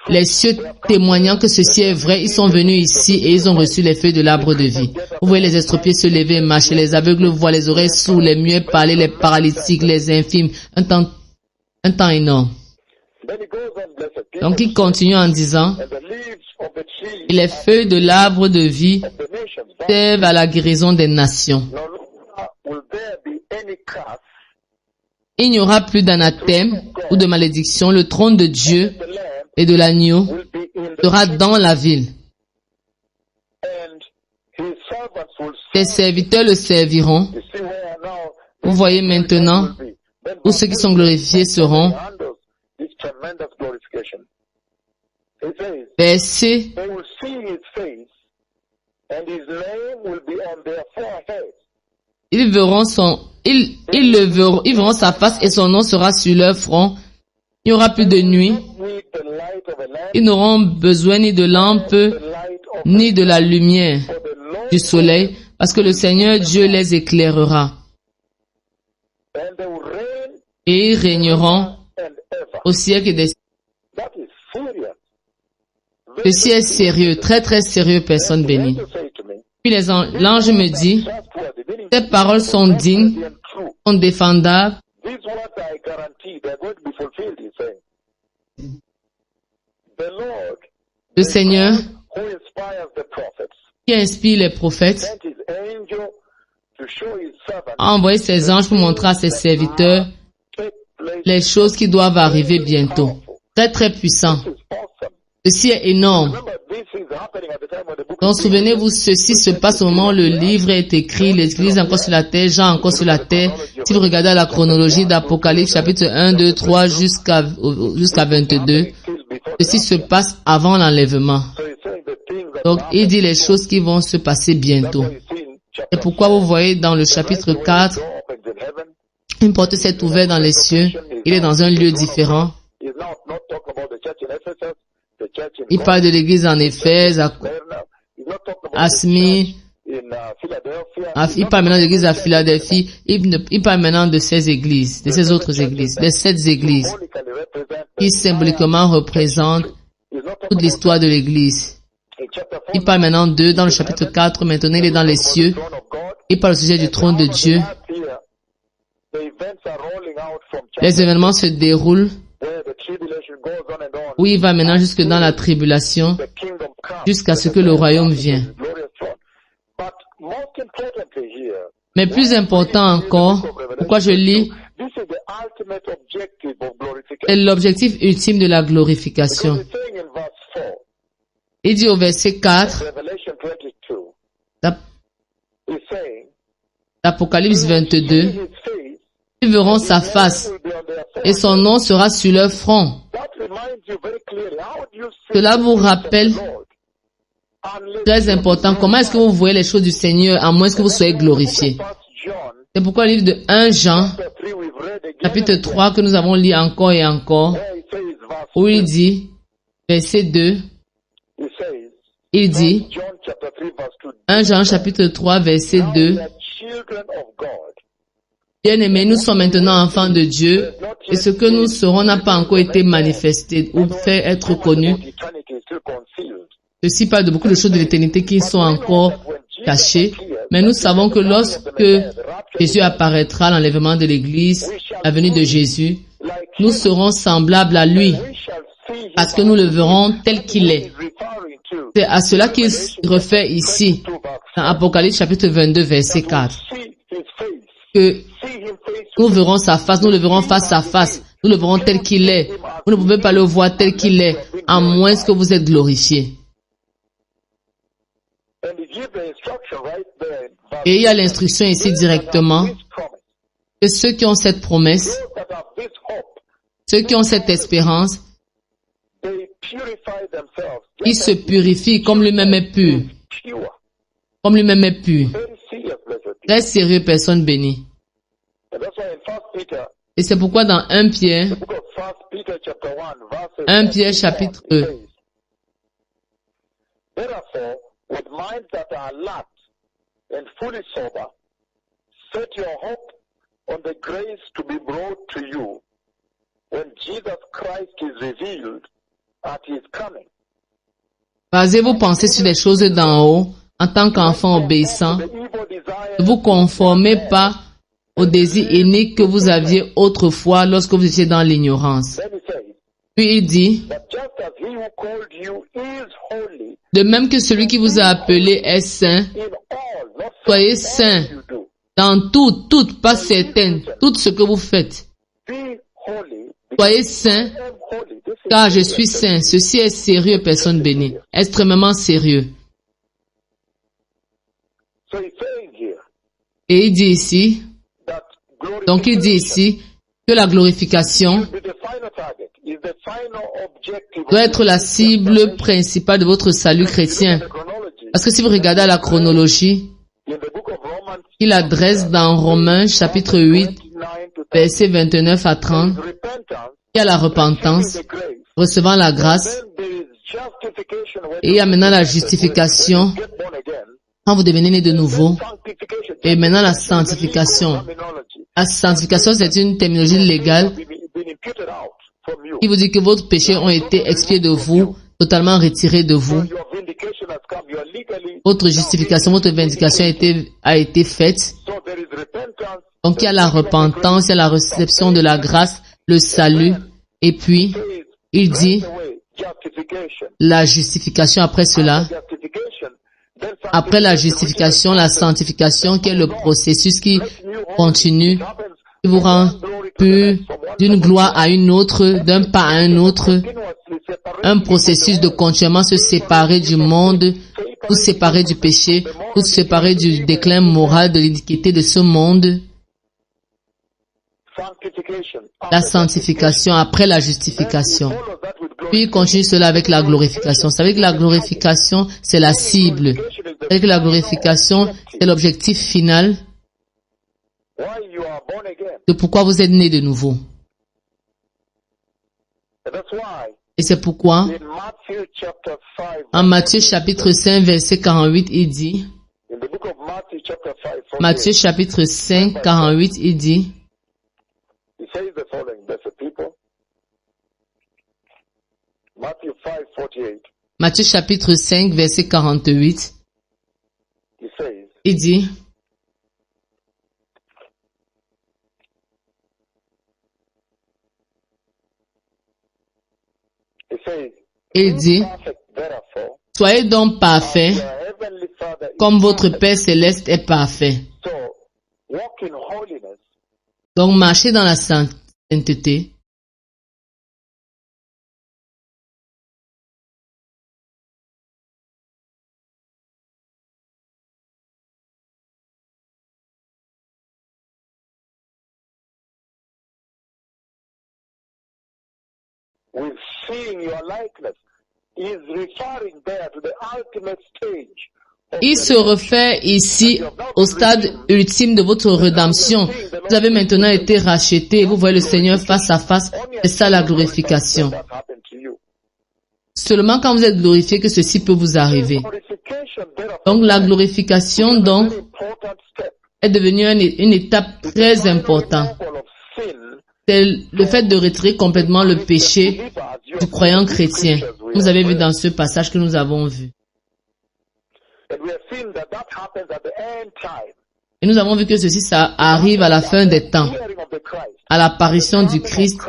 les cieux témoignant que ceci est vrai, ils sont venus ici et ils ont reçu les feuilles de l'arbre de vie. Vous voyez les estropiés se lever et marcher, les aveugles voient, les oreilles sourds, les muets parler, les paralytiques, les infirmes, un temps énorme. Donc il continue en disant, et les feuilles de l'arbre de vie servent à la guérison des nations. Il n'y aura plus d'anathème ou de malédiction. Le trône de Dieu et de l'agneau sera dans la ville. Ses serviteurs le serviront. Vous voyez maintenant où ceux qui sont glorifiés seront. Verset. Ils verront sa face et son nom sera sur leur front. Il n'y aura plus de nuit. Ils n'auront besoin ni de lampe, ni de la lumière du soleil, parce que le Seigneur Dieu les éclairera. Et ils régneront au siècle des siècles. Ceci est sérieux, très très sérieux, personne bénie. Puis l'ange me dit, ces paroles sont dignes, sont défendables. Le Seigneur, qui inspire les prophètes, a envoyé ses anges pour montrer à ses serviteurs les choses qui doivent arriver bientôt. Très très puissant. Ceci est énorme. Donc souvenez-vous, ceci se passe au moment où le livre est écrit, l'Église est encore sur la terre, Jean encore sur la terre. Si vous regardez la chronologie d'Apocalypse, chapitre 1, 2, 3 jusqu'à 22, ceci se passe avant l'enlèvement. Donc il dit les choses qui vont se passer bientôt. C'est pourquoi vous voyez dans le chapitre 4, une porte s'est ouverte dans les cieux, il est dans un lieu différent. Il parle de l'église en Éphèse, à Smyrne, il parle maintenant de l'église à Philadelphie, il parle maintenant de ces églises, de ces autres églises, des 7 églises, qui symboliquement représentent toute l'histoire de l'église. Il parle maintenant d'eux dans le chapitre 4, maintenant il est dans les cieux, il parle au sujet du trône de Dieu. Les événements se déroulent où il va maintenant jusque dans la tribulation, jusqu'à ce que le royaume vienne. Mais plus important encore, pourquoi je lis, c'est l'objectif ultime de la glorification. Il dit au verset 4, d'Apocalypse 22, ils verront sa face et son nom sera sur leur front. Cela vous rappelle, très important, comment est-ce que vous voyez les choses du Seigneur à moins que vous soyez glorifiés. C'est pourquoi le livre de 1 Jean, chapitre 3, que nous avons lu encore et encore, où il dit, verset 2, il dit, 1 Jean, chapitre 3, verset 2, bien-aimés, nous sommes maintenant enfants de Dieu, et ce que nous serons n'a pas encore été manifesté ou fait être connu. Ceci parle de beaucoup de choses de l'éternité qui sont encore cachées, mais nous savons que lorsque Jésus apparaîtra, l'enlèvement de l'Église, la venue de Jésus, nous serons semblables à lui, parce que nous le verrons tel qu'il est. C'est à cela qu'il se refait ici, dans Apocalypse chapitre 22, verset 4. Que nous verrons sa face, nous le verrons face à face, nous le verrons tel qu'il est. Vous ne pouvez pas le voir tel qu'il est, à moins que vous êtes glorifié. Et il y a l'instruction ici directement, que ceux qui ont cette promesse, ceux qui ont cette espérance, ils se purifient comme lui-même est pur. Comme lui-même est pur. Très sérieux, personne bénie. Et c'est pourquoi dans 1 Pierre, 1 Pierre chapitre 'Therefore, with minds that are alert and fully sober, set your hope on the grace to be brought to you when Jesus Christ is revealed at his coming. basez vos pensées sur les choses d'en haut, en tant qu'enfants obéissants. Ne vous conformez pas aux désirs iniques que vous aviez autrefois lorsque vous étiez dans l'ignorance. Puis il dit, de même que celui qui vous a appelé est saint, soyez saints dans tout, pas certaines, tout ce que vous faites. Soyez saints, car je suis saint. Ceci est sérieux, personne bénie. Extrêmement sérieux. Et il dit ici, donc il dit ici, que la glorification doit être la cible principale de votre salut chrétien. Parce que si vous regardez à la chronologie, il adresse dans Romains chapitre 8, versets 29 à 30, il y a la repentance, recevant la grâce, et il y a maintenant la justification, quand vous devenez né de nouveau, et maintenant la sanctification. La sanctification, c'est une terminologie légale qui vous dit que vos péchés ont été expiés de vous, totalement retirés de vous. Votre justification, votre vindication a été faite. Donc il y a la repentance, il y a la réception de la grâce, le salut, et puis il dit la justification après cela. Après la justification, la sanctification, qui est le processus qui continue, qui vous rend pur d'une gloire à une autre, d'un pas à un autre, un processus de continuellement se séparer du monde, vous séparer du péché, vous séparer du déclin moral, de l'iniquité de ce monde. La sanctification après la justification. Puis il continue cela avec la glorification. Vous savez que la glorification, c'est la cible. Vous savez que la glorification, c'est l'objectif final de pourquoi vous êtes né de nouveau. Et c'est pourquoi, en Matthieu chapitre 5, verset 48, il dit, Matthieu chapitre 5, 48, il dit, Matthieu chapitre 5, verset 48, il dit, soyez donc parfaits, comme votre Père céleste est parfait. Donc marchez dans la sainteté. Il se réfère ici au stade ultime de votre rédemption. Vous avez maintenant été racheté. Vous voyez le Seigneur face à face. C'est ça la glorification. Seulement quand vous êtes glorifié que ceci peut vous arriver. Donc la glorification donc est devenue une étape très importante. C'est le fait de retirer complètement le péché du croyant chrétien. Vous avez vu dans ce passage que nous avons vu. Et nous avons vu que ceci, ça arrive à la fin des temps, à l'apparition du Christ,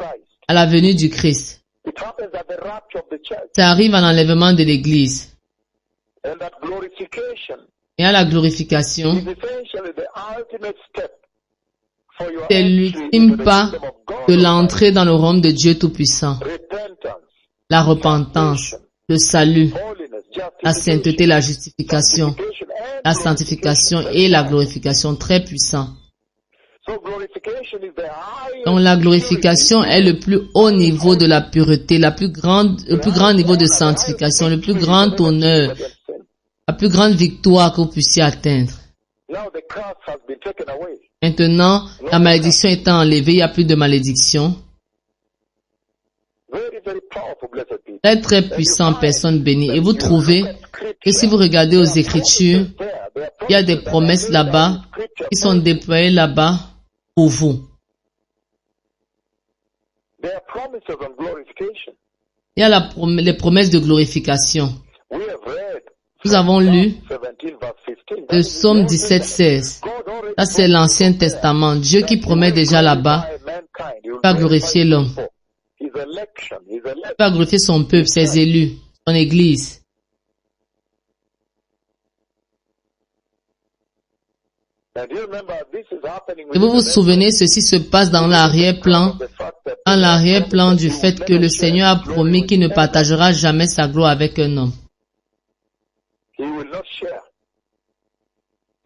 à la venue du Christ. Ça arrive à l'enlèvement de l'Église. Et à la glorification, c'est l'ultime pas de l'entrée dans le royaume de Dieu Tout-Puissant. La repentance, le salut, la sainteté, la justification, la sanctification et la glorification, très puissant. Donc la glorification est le plus haut niveau de la pureté, le plus grand niveau de sanctification, le plus grand honneur, la plus grande victoire que vous puissiez atteindre. Now the curse has been taken away. Maintenant, la malédiction étant enlevée, il n'y a plus de malédiction. Very, very powerful, blessed people. Très, très puissant, personne bénie. Et vous trouvez que si vous regardez aux Écritures, il y a des promesses là-bas qui sont déployées là-bas pour vous. There are promises on glorification. Il y a les promesses de glorification. We have read Nous avons lu 17 verse 15. le psaume 17, 16. Ça, c'est l'Ancien Testament. Dieu qui promet déjà là-bas va glorifier l'homme. His election, his Il election. va glorifier son peuple, ses élus, son Église. And you remember this is happening Et vous vous souvenez, ceci se passe dans l'arrière-plan, du fait que le Seigneur a promis qu'il ne partagera jamais sa gloire avec un homme. He will not share.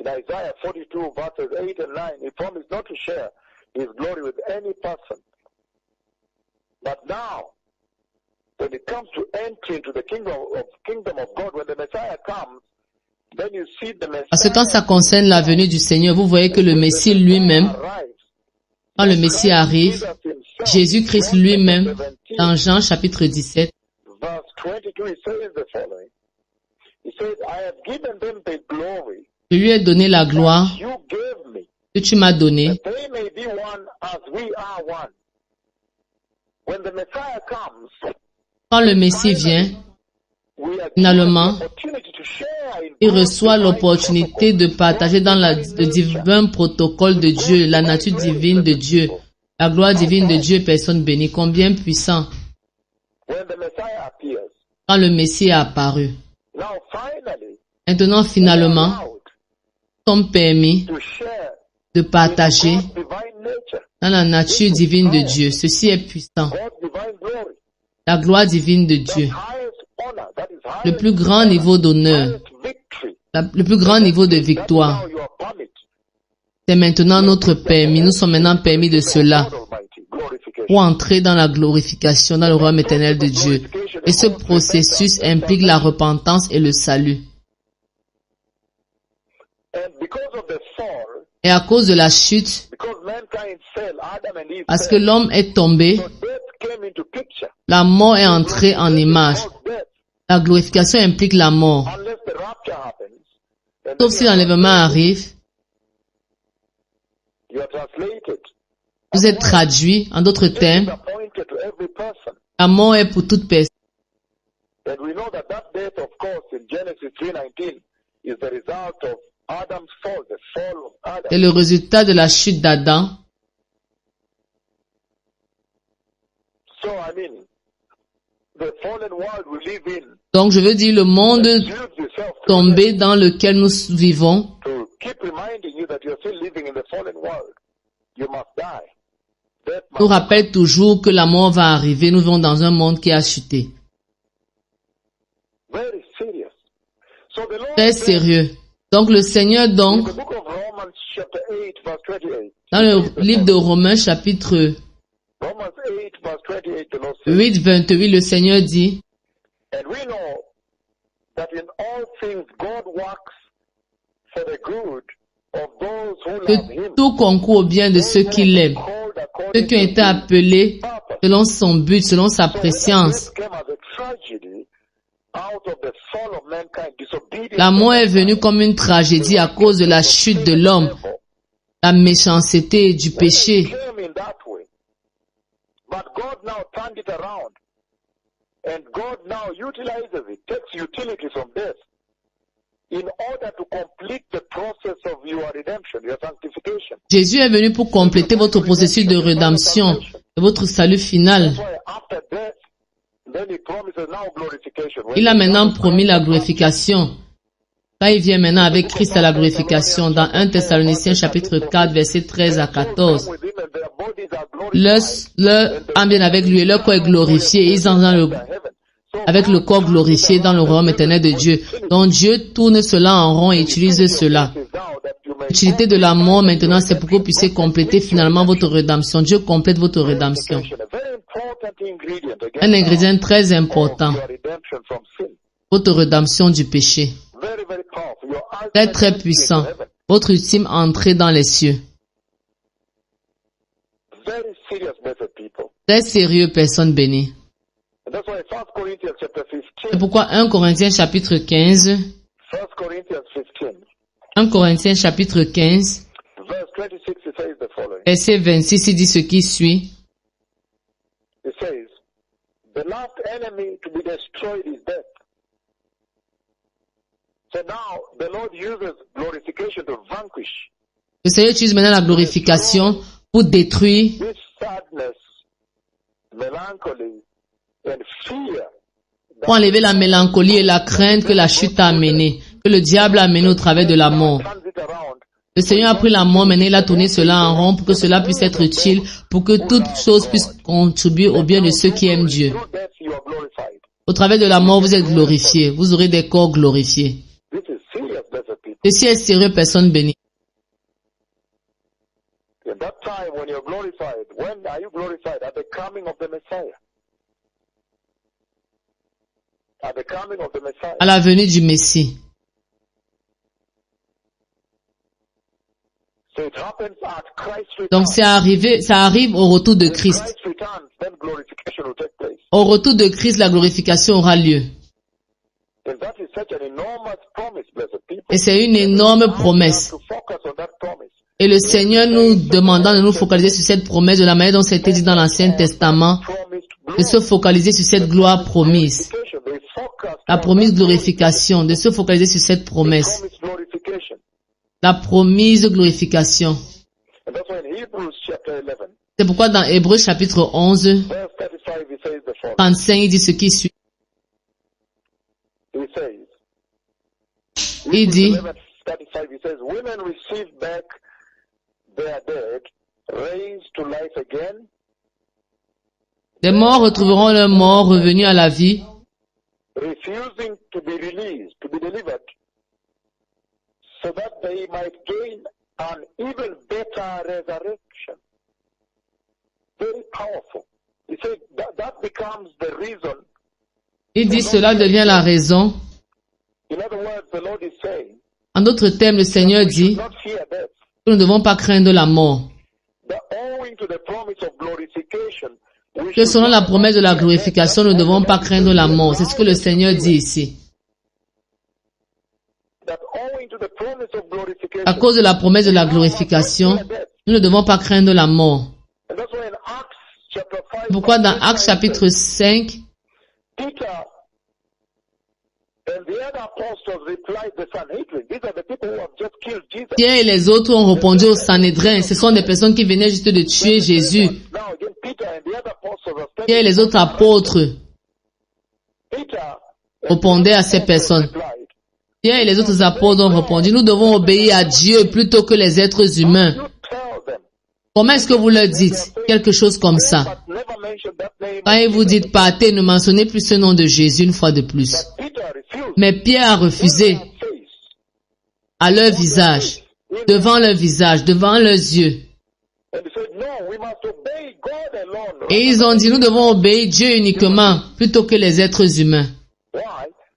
In Isaiah 42 verses 8 and 9, he promised not to share his glory with any person. But now, when it comes to entry into the kingdom of God, when the Messiah comes, then you see the Messiah. Parce que quand ça concerne la venue du Seigneur, vous voyez que le Messie lui-même, arrives. quand le Messie arrive, Jésus-Christ lui-même, dans Jean chapitre 17, Verse 22, he says the following. He says, I have given them the glory je lui ai donné la gloire you gave me, que tu m'as donnée, that they may be one as we are one. When the Messiah comes, quand le Messie vient, we are given finalement, the opportunity to share in il God's reçoit divine l'opportunité de partager dans le divin protocole de Dieu, la nature divine de Dieu, la gloire divine de Dieu, personne bénie. Combien puissant when the Messiah appears. quand le Messie est apparu. Now finally, Maintenant, finalement, allowed nous sommes permis to share de partager God's divine nature, dans la nature divine de Dieu. Ceci est puissant. God's divine glory, La gloire divine de Dieu. highest honor, that is Le highest, plus grand niveau d'honneur, highest victory. le plus grand niveau de victoire. Now you are permitted. C'est maintenant notre permis. Nous sommes maintenant permis de cela God Almighty, glorification. pour entrer dans la glorification, dans le royaume éternel de Dieu. Et ce processus implique la repentance et le salut. And because of the fall, Et à cause de la chute, because mankind fell, Adam and Eve parce que fell, l'homme est tombé, so death came into picture. la mort est entrée en image. Without death, La glorification implique la mort. unless the rapture happens, and Sauf then si l'enlèvement arrive, you are translated. vous êtes traduit. En d'autres Death is termes, appointed to every person. la mort est pour toute personne. And we know that that death, of course, in Genesis 3:19, is the result of Adam's fall, the fall of Adam. C'est le résultat de la chute d'Adam. So, I mean, the fallen world we live in Donc, je veux dire, le monde builds itself tombé dans lequel nous vivons to keep reminding you that you're still living in the fallen world. You must die. Death nous must rappelle toujours que la mort va arriver. Nous vivons dans un monde qui a chuté. very serious. So the Lord Très said sérieux. Donc, le Seigneur, in donc, the book of Romans chapter 8 verse 28, dans le livre de Romains, chapitre Romans 8 verse 28, the Lord says, 8, 28, le Seigneur dit, and we know that in all things God works for the good of those who love que Him. tout concourt au bien de ceux qui l'aiment, Called ceux according qui ont to été His appelés purpose. selon son but, selon sa So préscience. death came as a tragedy out of the fall of mankind, disobedience. La mort est venue comme une tragédie à cause de la chute de l'homme, la méchanceté du péché. It came in that way. But God now turned it around. And God now utilizes it, takes utility from death in order to complete the process of your redemption, your sanctification. Jésus est venu pour compléter votre processus de rédemption, et votre salut final. That's why after death, then He promises now glorification. When Il a He maintenant comes, promis la glorification. Là, il vient maintenant avec Christ à la glorification dans 1 Thessaloniciens chapitre 4, versets 13 à 14. with Him and their bodies are glorified. Leur âme vient avec lui et leur corps est glorifié. Et ils sont dans le, avec le corps glorifié dans le royaume éternel de Dieu. Donc Dieu tourne cela en rond et utilise cela. L'utilité de la mort maintenant, c'est pour que vous puissiez compléter finalement votre rédemption. Dieu complète votre rédemption. Un ingrédient très important, votre rédemption du péché. Très très puissant. votre ultime entrée dans les cieux. Very serious, blessed people. Très sérieux, personne bénie. And that's why 1 Corinthians chapter C'est 15, pourquoi 1 Corinthiens chapitre 15, 1 Corinthians 15, 1 Corinthiens chapitre 15, verse 26, it says the following. verset 26, il dit ce qui suit. It says, the last enemy to be destroyed is death. So now the Lord uses glorification to vanquish Le Seigneur utilise maintenant la glorification pour détruire, this sadness, melancholy, and fear pour enlever la mélancolie et la crainte que la chute a amené, que le diable a amené au travers de la mort. turns it around. Le Seigneur a pris la mort, maintenant il a tourné cela en rond pour que cela puisse être utile, pour que toute chose puisse contribuer au bien de ceux qui aiment Dieu. Through death you are glorified. Au travers de la mort, vous êtes glorifiés. Vous aurez des corps glorifiés. This is serious, blessed people. Ceci est sérieux, personne bénie. At that time when you're glorified, when are you glorified? At the coming of the Messiah. At the coming of the Messiah. À la venue du Messie. So it happens at Christ's Donc return. ça arrive au retour de When Christ. Christ returns, then glorification will take place. Au retour de Christ, la glorification aura lieu. And that is such an enormous promise, blessed people. Et c'est une énorme promesse. To focus on that promise. Et le Seigneur nous demandant de nous focaliser sur cette promesse de la manière dont c'était dit dans l'Ancien Testament, Promised de glory. se focaliser sur cette gloire promise, Glorification. They focus la on promise that glorification, de se focaliser sur cette promesse, promised glorification. la promise glorification. And that's why in Hebrews chapter 11, C'est pourquoi dans Hébreux chapitre 11, verse 35, it says the following. 35, il dit ce qui suit. It says, Il dit, 11:35, it says, women receive back their dead, raised to life again, les morts retrouveront leurs morts revenus à la vie, refusing to be released, to be delivered, so that they might gain an even better resurrection. Very powerful. He said that becomes the reason. il dit cela devient la raison. In other words, the Lord is saying, En d'autres termes, le Seigneur we should dit not fear death. que nous ne devons pas craindre la mort. That owing to the promise of glorification, we Que should selon la not promesse de la fear death. glorification, nous ne devons pas craindre la mort. C'est ce que le Seigneur dit ici. That owing to the promise of glorification, À cause de la promesse de la glorification, nous ne devons pas craindre la mort. and that's why in Acts chapter 5, Pourquoi dans Actes chapitre 5, Peter and the other apostles replied the Sanhedrin. These are the people who have just killed Jesus. Pierre et les autres ont répondu au Sanhédrin. Ce sont des personnes qui venaient juste de tuer Jésus. Now again, Peter and the other apostles are standing. Pierre et les autres apôtres Peter répondaient à ces personnes. replied, Pierre et les autres apôtres ont répondu, nous devons obéir à Dieu plutôt que les êtres humains. you tell them, Comment est-ce que vous leur dites quelque chose comme ça? but never mention that name. Quand vous dites partez, ne mentionnez plus ce nom de Jésus une fois de plus. Peter refused. Mais Pierre a refusé Face. à leur visage, devant leur visage, devant leurs yeux. And he said, no, we must obey God alone. Et ils ont dit, nous devons obéir Dieu uniquement plutôt que les êtres humains. Why?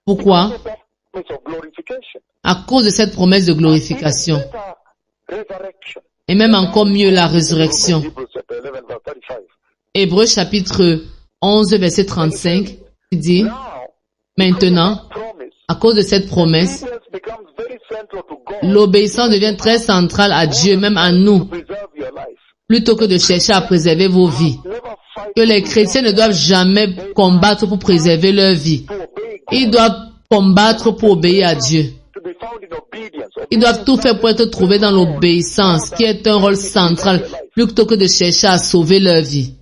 Pourquoi? Because of that promise of glorification. À cause de cette promesse de glorification. Even better resurrection. Et même encore mieux la résurrection. Hebrews chapter 11, verse 35. Hébreux chapitre 11, verset 35, il dit, Now, maintenant, promise, à cause de cette promesse, obedience becomes very central to God. l'obéissance devient très centrale à Dieu, même à nous, Preserve your life. plutôt que de chercher à préserver vos vies. Never fight Que les chrétiens ne doivent jamais combattre pour préserver leur vie. to obey God, Ils doivent combattre pour obéir à Dieu. to be found in obedience. Ils doivent tout faire pour être trouvés dans l'obéissance, qui est un rôle central, plutôt que de chercher à sauver leur vie.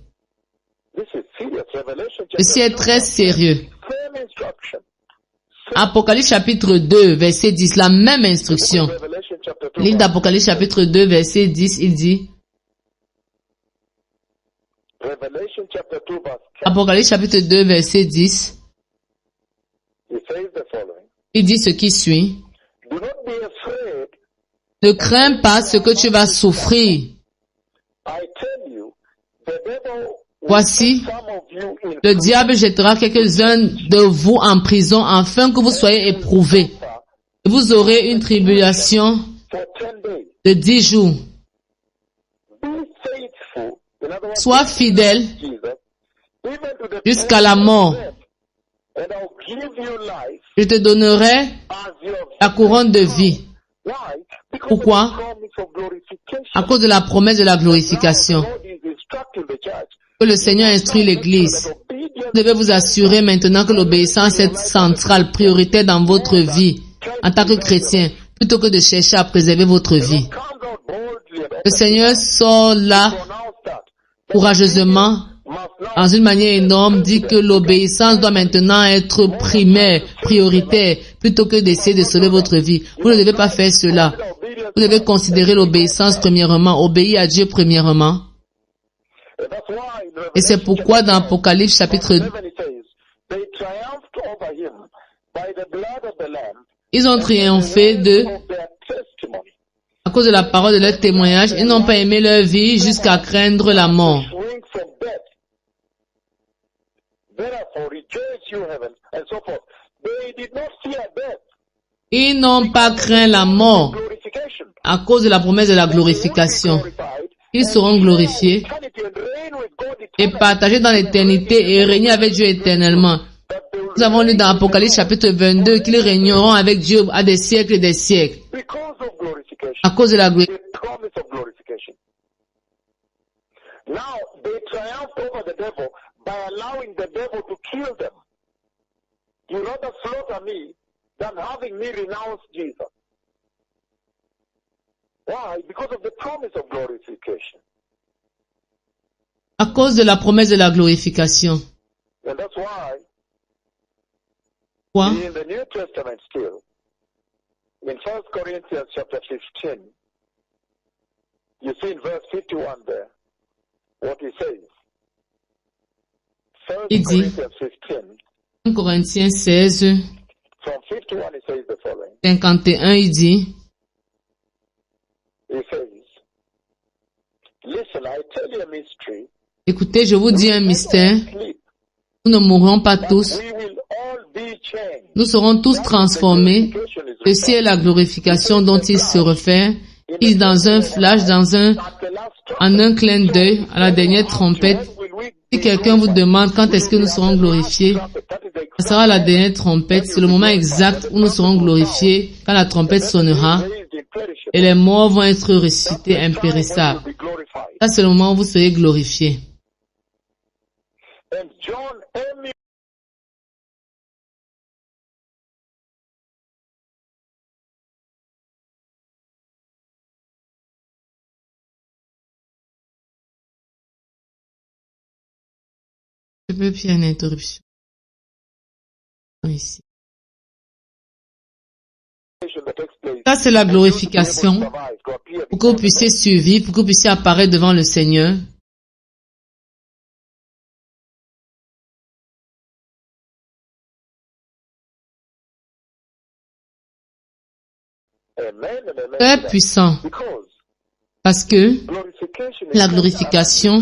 This is serious. Revelation Ceci est très sérieux. same instruction. Apocalypse chapitre 2, verset 10, la même instruction. Revelation chapter 2. Livre d'Apocalypse chapitre 2, verset 10, il dit, Revelation chapter 2 verse 10. Apocalypse chapitre 2, verset 10, It says the following. il dit ce qui suit. Do not be afraid. Ne crains pas ce que tu vas souffrir. I tell you, the devil will Voici, put some of you in le diable jettera quelques-uns de vous en prison afin que vous soyez éprouvés. Vous aurez une tribulation for 10 days. de 10 jours. Be faithful. In other words, Sois fidèle Jesus, even to the jusqu'à la mort. and I'll give you life Je te donnerai as your la couronne de vie. Why? Because Pourquoi? of the promise of glorification. À cause de la promesse de la glorification. Now, the Lord is instructing the church. Que le Seigneur instruit l'Église. Vous devez vous assurer maintenant que l'obéissance est centrale, prioritaire dans votre vie en tant que chrétien, plutôt que de chercher à préserver votre vie. Comes out boldly and Le Seigneur sort là pronounce that. courageusement, Must now en une manière énorme, dit que l'obéissance doit maintenant être primaire, prioritaire, plutôt que d'essayer de sauver votre vie. Vous ne devez pas faire cela. obedience. Vous devez considérer l'obéissance premièrement, obéir à Dieu premièrement. And that's why in Et c'est pourquoi dans Apocalypse chapitre 11 it says, they triumphed over him by the blood of the Lamb ils ont triomphé of their testimony. à cause de la parole de leur témoignage. Ils n'ont pas aimé leur vie jusqu'à craindre la mort. Shrink from death. Therefore rejoice you heaven, and so forth. They did not fear death. Ils n'ont pas craint la mort Glorification. à cause de la promesse de la glorification. Glorified. Ils seront glorifiés Eternity and reign with God et eternally. partagés dans l'éternité et régner avec Dieu éternellement. That they will Nous avons lu dans Apocalypse chapitre 22 qu'ils régneront avec Dieu à des siècles et des siècles because of glorification. à cause de la glorification. The promise of glorification. Now they triumphed over the devil by allowing the devil to kill them. You rather slaughter me than having me renounce Jesus. Why? Because of the promise of glorification. À cause de la promesse de la glorification. And that's why Quoi? in the New Testament still, in 1 Corinthians chapter 15, you see in verse 51 there, what he says. 1 Il dit, Corinthians 15, 1 Corinthiens 16, from 51 he says the following. 51, il dit, He says, listen, I tell you a mystery. écoutez, je vous dis un mystère, Sleep, nous ne mourrons pas tous, we will all be changed. nous serons tous transformés. Ceci est la glorification dont il se réfère. Il dit dans un flash, en un clin d'œil, à la dernière trompette. Si quelqu'un vous demande quand est-ce que nous serons glorifiés, ce sera la dernière trompette. C'est le moment exact où nous serons glorifiés, quand la trompette sonnera et les morts vont être ressuscités impérissables. Ça, c'est le moment où vous serez glorifiés. And John M. Je peux faire une interruption ici. Ça, c'est la glorification pour que vous puissiez survivre, pour que vous puissiez apparaître devant le Seigneur. Très puissant, parce que la glorification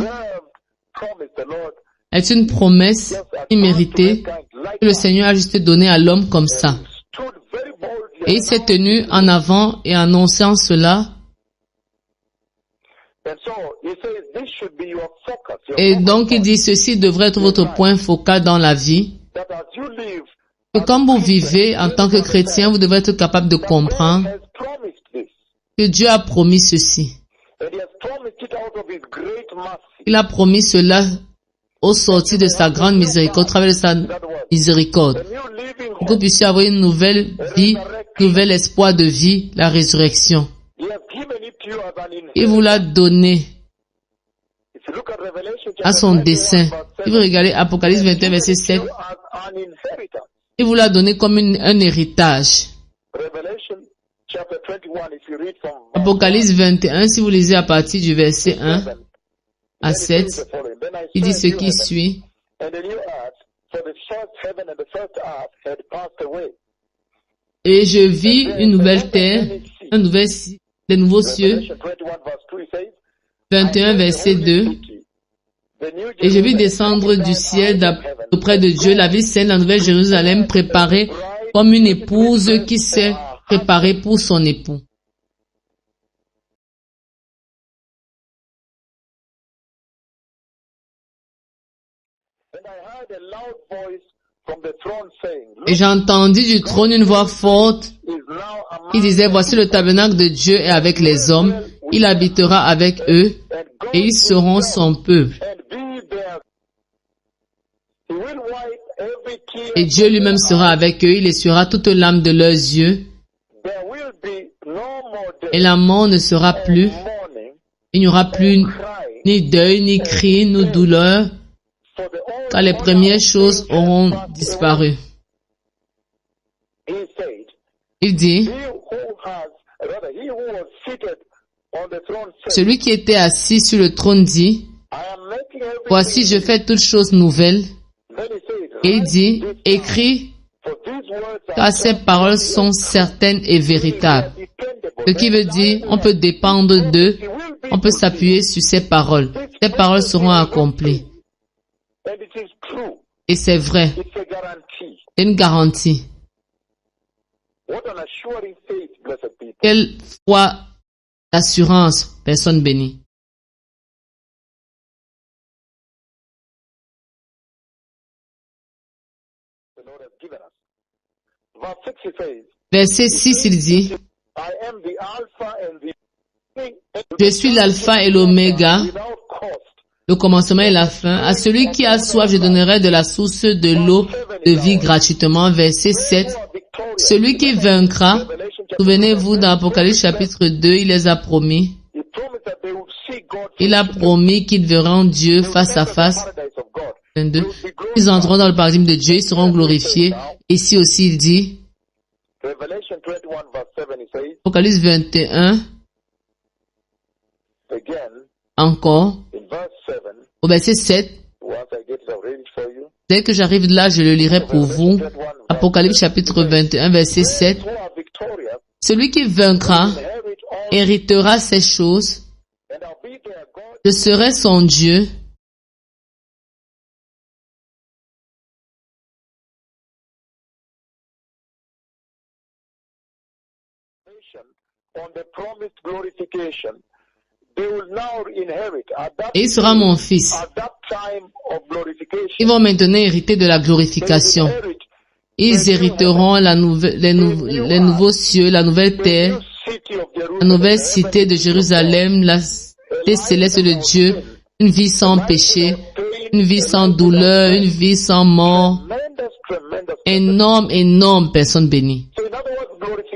est une promesse imméritée que le Seigneur a juste donnée à l'homme comme ça. Et il s'est tenu en avant et annonçant cela. Et donc il dit, ceci devrait être votre point focal dans la vie. Et comme vous vivez en tant que chrétien, vous devez être capable de comprendre que Dieu a promis ceci. Il a promis cela au sortir de sa grande miséricorde, au travers de sa miséricorde, pour que vous puissiez avoir une nouvelle vie, nouvel espoir de vie, la résurrection. Il vous l'a donné à son dessein. Si vous regardez Apocalypse 21, verset 7, il vous l'a donné comme un héritage. Apocalypse 21, si vous lisez à partir du verset 1 à 7, il dit ce qui suit. Et je vis une nouvelle terre, des nouveaux cieux. 21, verset 2. Et je vis descendre du ciel auprès de Dieu la ville sainte, la nouvelle Jérusalem, préparée comme une épouse qui s'est préparée pour son époux. Et j'ai entendu du trône une voix forte qui disait, voici le tabernacle de Dieu est avec les hommes, il habitera avec eux et ils seront son peuple. Et Dieu lui-même sera avec eux, il essuiera toute l'âme de leurs yeux. Et la mort ne sera plus. Il n'y aura plus ni deuil, ni cri, ni douleur, car les premières choses auront disparu. Il dit, celui qui était assis sur le trône dit, voici je fais toutes choses nouvelles. Et il dit, écris, car ces paroles sont certaines et véritables. Ce qui veut dire, on peut dépendre d'eux, on peut s'appuyer sur ces paroles. Ces paroles seront accomplies. Et c'est vrai. C'est une garantie. Quelle foi d'assurance, personne bénie. Verset 6, il dit, je suis l'alpha et l'oméga, le commencement et la fin. À celui qui a soif, je donnerai de la source de l'eau de vie gratuitement. Verset 7. Celui qui vaincra, souvenez-vous dans Apocalypse chapitre 2, il les a promis. Il a promis qu'ils verront Dieu face à face. 22. Ils entreront dans le paradis de Dieu, ils seront glorifiés. Ici aussi, il dit, Apocalypse 21, encore, au verset 7, dès que j'arrive là, je le lirai pour vous. Apocalypse chapitre 21, verset 7. Celui qui vaincra héritera ces choses. Je serai son Dieu. Et il sera mon fils. Ils vont maintenant hériter de la glorification. Ils hériteront les nouveaux cieux, la nouvelle terre, la nouvelle cité de Jérusalem, la cité céleste de Dieu, une vie sans péché, une vie sans douleur, une vie sans mort. Énorme personne bénie.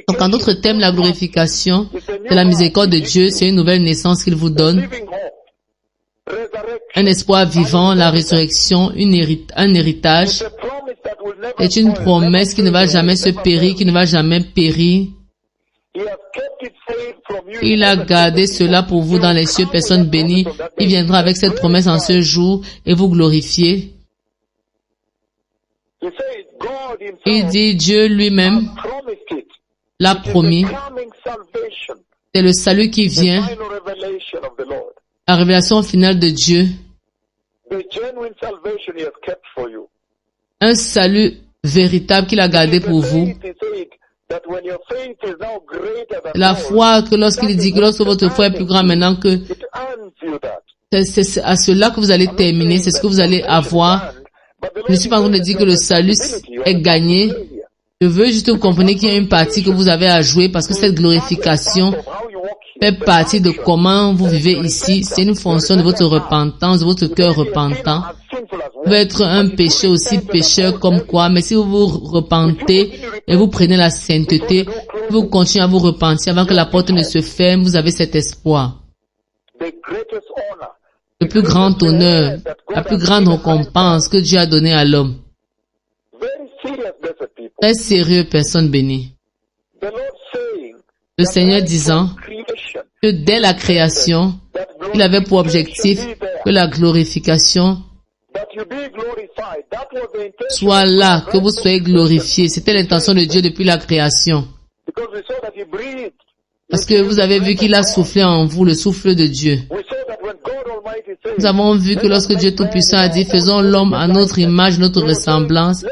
Donc en d'autres termes, la glorification, c'est la miséricorde de Dieu, c'est une nouvelle naissance qu'il vous donne. Un espoir vivant, la résurrection, un héritage. C'est une promesse qui ne va jamais se périr, qui ne va jamais périr. Il a gardé cela pour vous dans les cieux, personne bénie. Il viendra avec cette promesse en ce jour et vous glorifier. Il dit, Dieu lui-même l'a promis. C'est le salut qui vient. La révélation finale de Dieu. Un salut véritable qu'il a gardé pour vous. La foi que lorsqu'il dit que lorsque votre foi est plus grande maintenant que c'est à cela que vous allez terminer, c'est ce que vous allez avoir. Je ne suis pas en train de dire que le salut est gagné. Je veux juste que vous compreniez qu'il y a une partie que vous avez à jouer parce que cette glorification fait partie de comment vous vivez ici. C'est une fonction de votre repentance, de votre cœur repentant. Vous pouvez être un péché aussi pécheur comme quoi, mais si vous vous repentez et vous prenez la sainteté, vous continuez à vous repentir avant que la porte ne se ferme, vous avez cet espoir. Le plus grand honneur, la plus grande récompense que Dieu a donnée à l'homme. Très sérieux, personne bénie. Le Seigneur disant que dès la création, il avait pour objectif que la glorification soit là, que vous soyez glorifiés. C'était l'intention de Dieu depuis la création. Parce que vous avez vu qu'il a soufflé en vous le souffle de Dieu. Nous avons vu que lorsque Dieu Tout-Puissant a dit, faisons l'homme à notre image, notre ressemblance,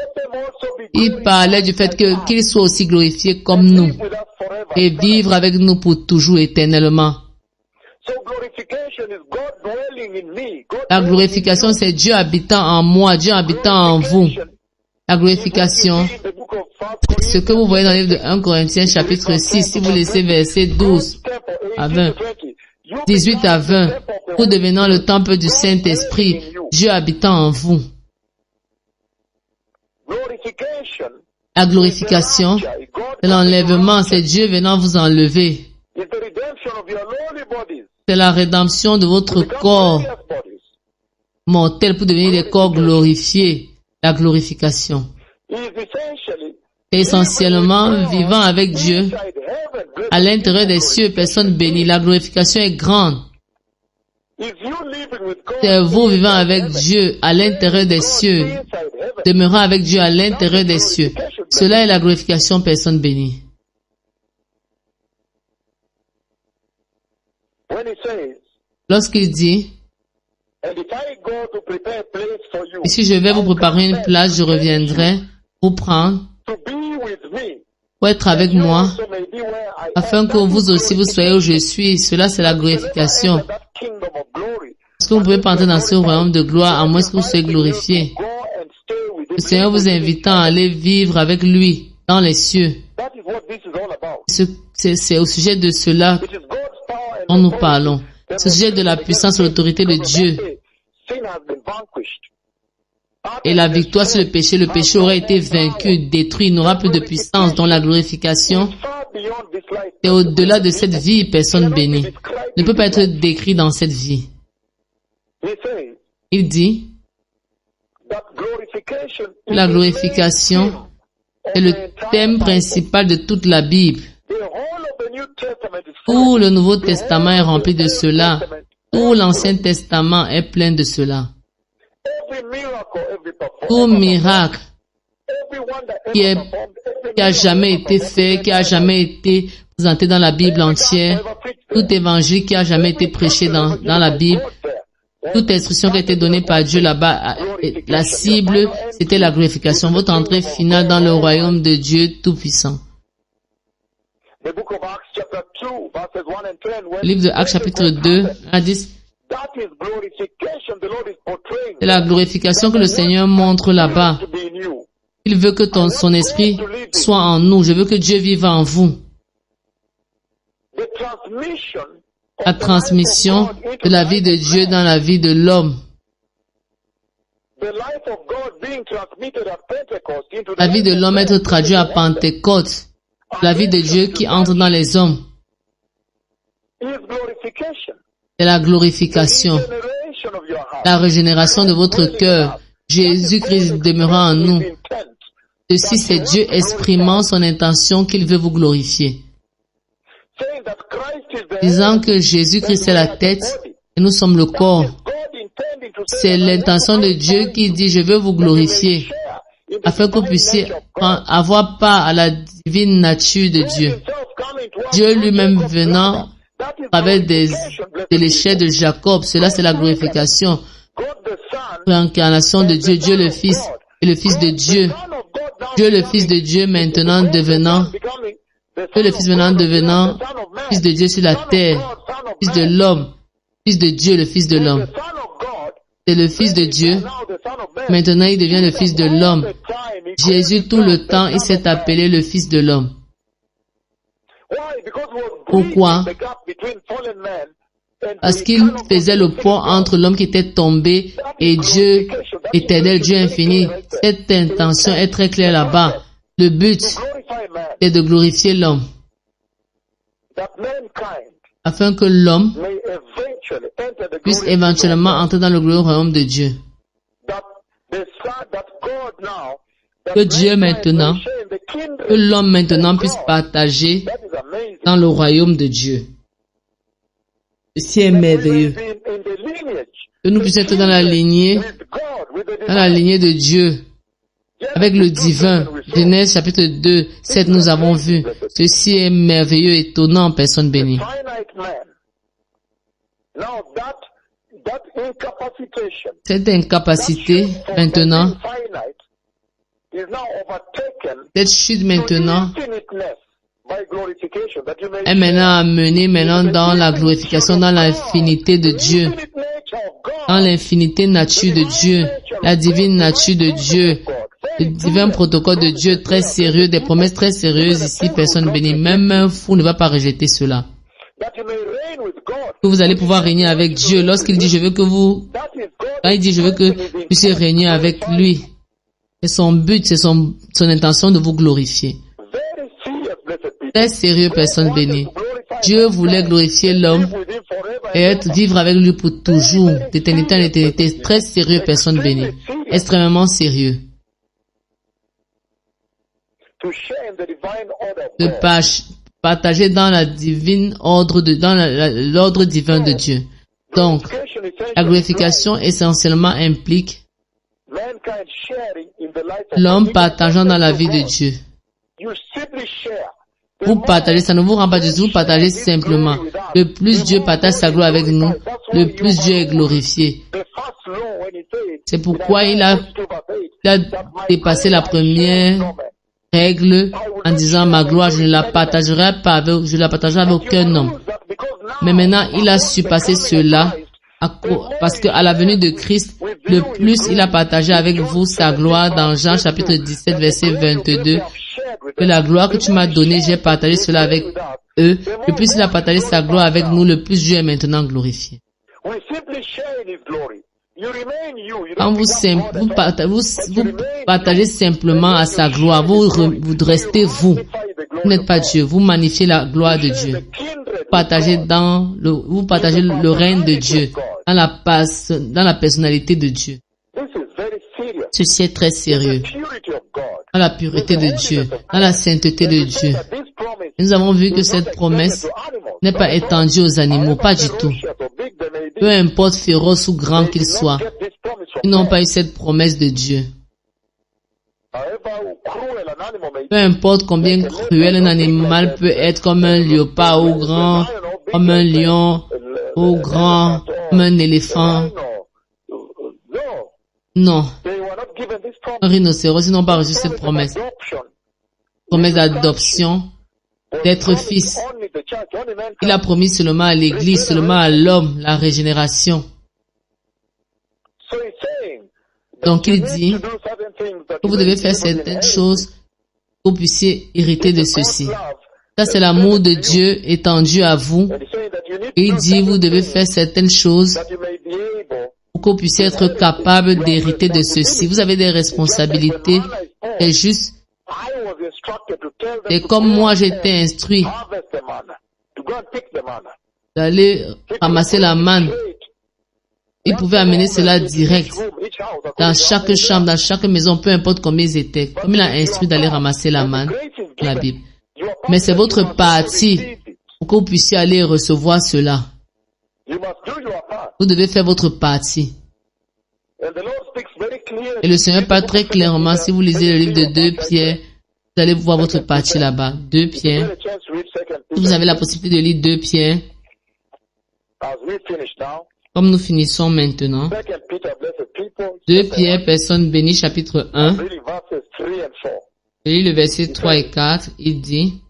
il parlait du fait qu'il soit aussi glorifié comme nous et vivre avec nous pour toujours éternellement. La glorification, c'est Dieu habitant en moi, Dieu habitant en vous. La glorification, ce que vous voyez dans le livre de 1 Corinthiens chapitre 6, si vous laissez verset 12 à 20, 18 à 20, vous devenant le temple du Saint-Esprit, Dieu habitant en vous. La glorification, c'est l'enlèvement, c'est Dieu venant vous enlever. C'est la rédemption de votre corps mortel pour devenir des corps glorifiés. La glorification. C'est essentiellement vivant avec Dieu à l'intérieur des cieux, personne bénie. La glorification est grande. C'est vous vivant avec Dieu à l'intérieur des cieux, demeurant avec Dieu à l'intérieur des cieux. Cela est la glorification, personne bénie. Lorsqu'il dit, et si je vais vous préparer une place, je reviendrai vous prendre pour être avec moi, afin que vous aussi vous soyez où je suis. Cela, c'est la glorification. Parce que vous ne pouvez pas entrer dans ce royaume de gloire à moins que vous soyez glorifié. Le Seigneur vous invitant à aller vivre avec lui dans les cieux. C'est au sujet de cela dont nous parlons. C'est au sujet de la puissance et l'autorité de Dieu. Et la victoire sur le péché aurait été vaincu, détruit, il n'aura plus de puissance. Dans la glorification, c'est au-delà de cette vie, personne bénie ne peut pas être décrit dans cette vie. Il dit, la glorification est le thème principal de toute la Bible. Tout le Nouveau Testament est rempli de cela. Tout l'Ancien Testament est plein de cela. Tout miracle qui a jamais été fait, qui a jamais été présenté dans la Bible entière, tout évangile qui a jamais été prêché dans la Bible, toute instruction qui a été donnée par Dieu là-bas, la cible, c'était la glorification, votre entrée finale dans le royaume de Dieu Tout-Puissant. Le livre de Actes chapitre 2, à 10, c'est la glorification que le Seigneur montre là-bas. Il veut que son esprit soit en nous. Je veux que Dieu vive en vous. La transmission de la vie de Dieu dans la vie de l'homme. La vie de l'homme être traduite à Pentecôte. La vie de Dieu qui entre dans les hommes. C'est la glorification. La régénération de votre cœur. Jésus-Christ demeurant en nous. Ceci, c'est Dieu exprimant son intention qu'il veut vous glorifier. Disant que Jésus-Christ est la tête et nous sommes le corps. C'est l'intention de Dieu qui dit, je veux vous glorifier, afin que vous puissiez avoir part à la divine nature de Dieu. Dieu lui-même venant à travers de l'échelle de Jacob, cela c'est la glorification. L'incarnation de Dieu, Dieu le Fils et le Fils de Dieu. Dieu le Fils de Dieu maintenant devenant Dieu le Fils maintenant devenant Fils de Dieu sur la terre, Fils de l'homme, Fils de Dieu, le Fils de l'homme. C'est le Fils de Dieu. Maintenant, il devient le Fils de l'homme. Jésus, tout le temps, il s'est appelé le Fils de l'homme. Pourquoi? Parce qu'il faisait le pont entre l'homme qui était tombé et Dieu éternel, Dieu infini. Cette intention est très claire là-bas. Le but est de glorifier l'homme, afin que l'homme puisse éventuellement entrer dans le glorieux royaume de Dieu. Que Dieu maintenant, que l'homme maintenant puisse partager dans le royaume de Dieu. Ceci est merveilleux. Que nous puissions être dans la lignée de Dieu, avec le divin. Genèse chapitre 2, 7, nous avons vu. Ceci est merveilleux, étonnant, personne bénie. Cette incapacité, maintenant, cette chute maintenant, est maintenant amené maintenant dans la glorification, dans l'infinité de Dieu, dans l'infinité nature de Dieu, la divine nature de Dieu, le divin protocole de Dieu très sérieux, des promesses très sérieuses ici, personne bénie. Même un fou ne va pas rejeter cela. Que vous allez pouvoir régner avec Dieu. Lorsqu'il dit, je veux que vous, quand il dit, je veux que vous puissiez régner avec lui. C'est son but, c'est son intention de vous glorifier. Très sérieux, personne bénie. Dieu voulait glorifier l'homme et vivre avec lui pour toujours, d'éternité en éternité. Très sérieux, personne bénie. Extrêmement sérieux. De partager dans la divine ordre dans l'ordre divin de Dieu. Donc, la glorification essentiellement implique l'homme partageant dans la vie de Dieu. Vous partagez, ça ne vous rend pas du tout, vous partagez simplement. Le plus Dieu partage sa gloire avec nous, le plus Dieu est glorifié. C'est pourquoi il a dépassé la première règle en disant ma gloire, je ne la partagerai pas avec, je la partagerai avec aucun homme. Mais maintenant, il a surpassé cela parce qu'à la venue de Christ, le plus il a partagé avec vous sa gloire dans Jean chapitre 17 verset 22. Que la gloire que tu m'as donnée, j'ai partagé cela avec eux. Le plus il a partagé sa gloire avec nous, le plus Dieu est maintenant glorifié. Quand vous partagez simplement à sa gloire, vous restez vous. Vous n'êtes pas Dieu, vous magnifiez la gloire de Dieu. Vous partagez le règne de Dieu, dans la personnalité de Dieu. Ceci est très sérieux. Dans la pureté de Dieu, dans la sainteté de Dieu. Nous avons vu que cette promesse n'est pas étendue aux animaux, pas du tout. Peu importe féroce ou grand qu'il soit, ils n'ont pas eu cette promesse de Dieu. Peu importe combien cruel un animal peut être, comme un léopard ou grand, comme un lion, ou grand, comme un éléphant. Non. Un rhinocéros, ils n'ont pas reçu cette promesse. Promesse d'adoption, d'être fils. Il a promis seulement à l'Église, seulement à l'homme, la régénération. Donc il dit que vous devez faire certaines choses pour que vous puissiez hériter de ceci. Ça, c'est l'amour de Dieu étendu à vous. Et il dit, vous devez faire certaines choses pour que vous puissiez être capable d'hériter de ceci. Vous avez des responsabilités. C'est juste. Et comme moi, j'ai été instruit d'aller ramasser la manne, il pouvait amener cela direct dans chaque chambre, dans chaque maison, peu importe combien ils étaient. Comme il a instruit d'aller ramasser la manne dans la Bible. Mais c'est votre partie pour que vous puissiez aller recevoir cela. Vous devez faire votre partie. Et le Seigneur parle très clairement, si vous lisez le livre de 2 Pierre, vous allez voir votre partie là-bas. 2 Pierre. Si vous avez la possibilité de lire 2 Pierre, comme nous finissons maintenant. 2 Pierre, personne bénie, chapitre 1. Je lis le verset 3 et 4. Il dit,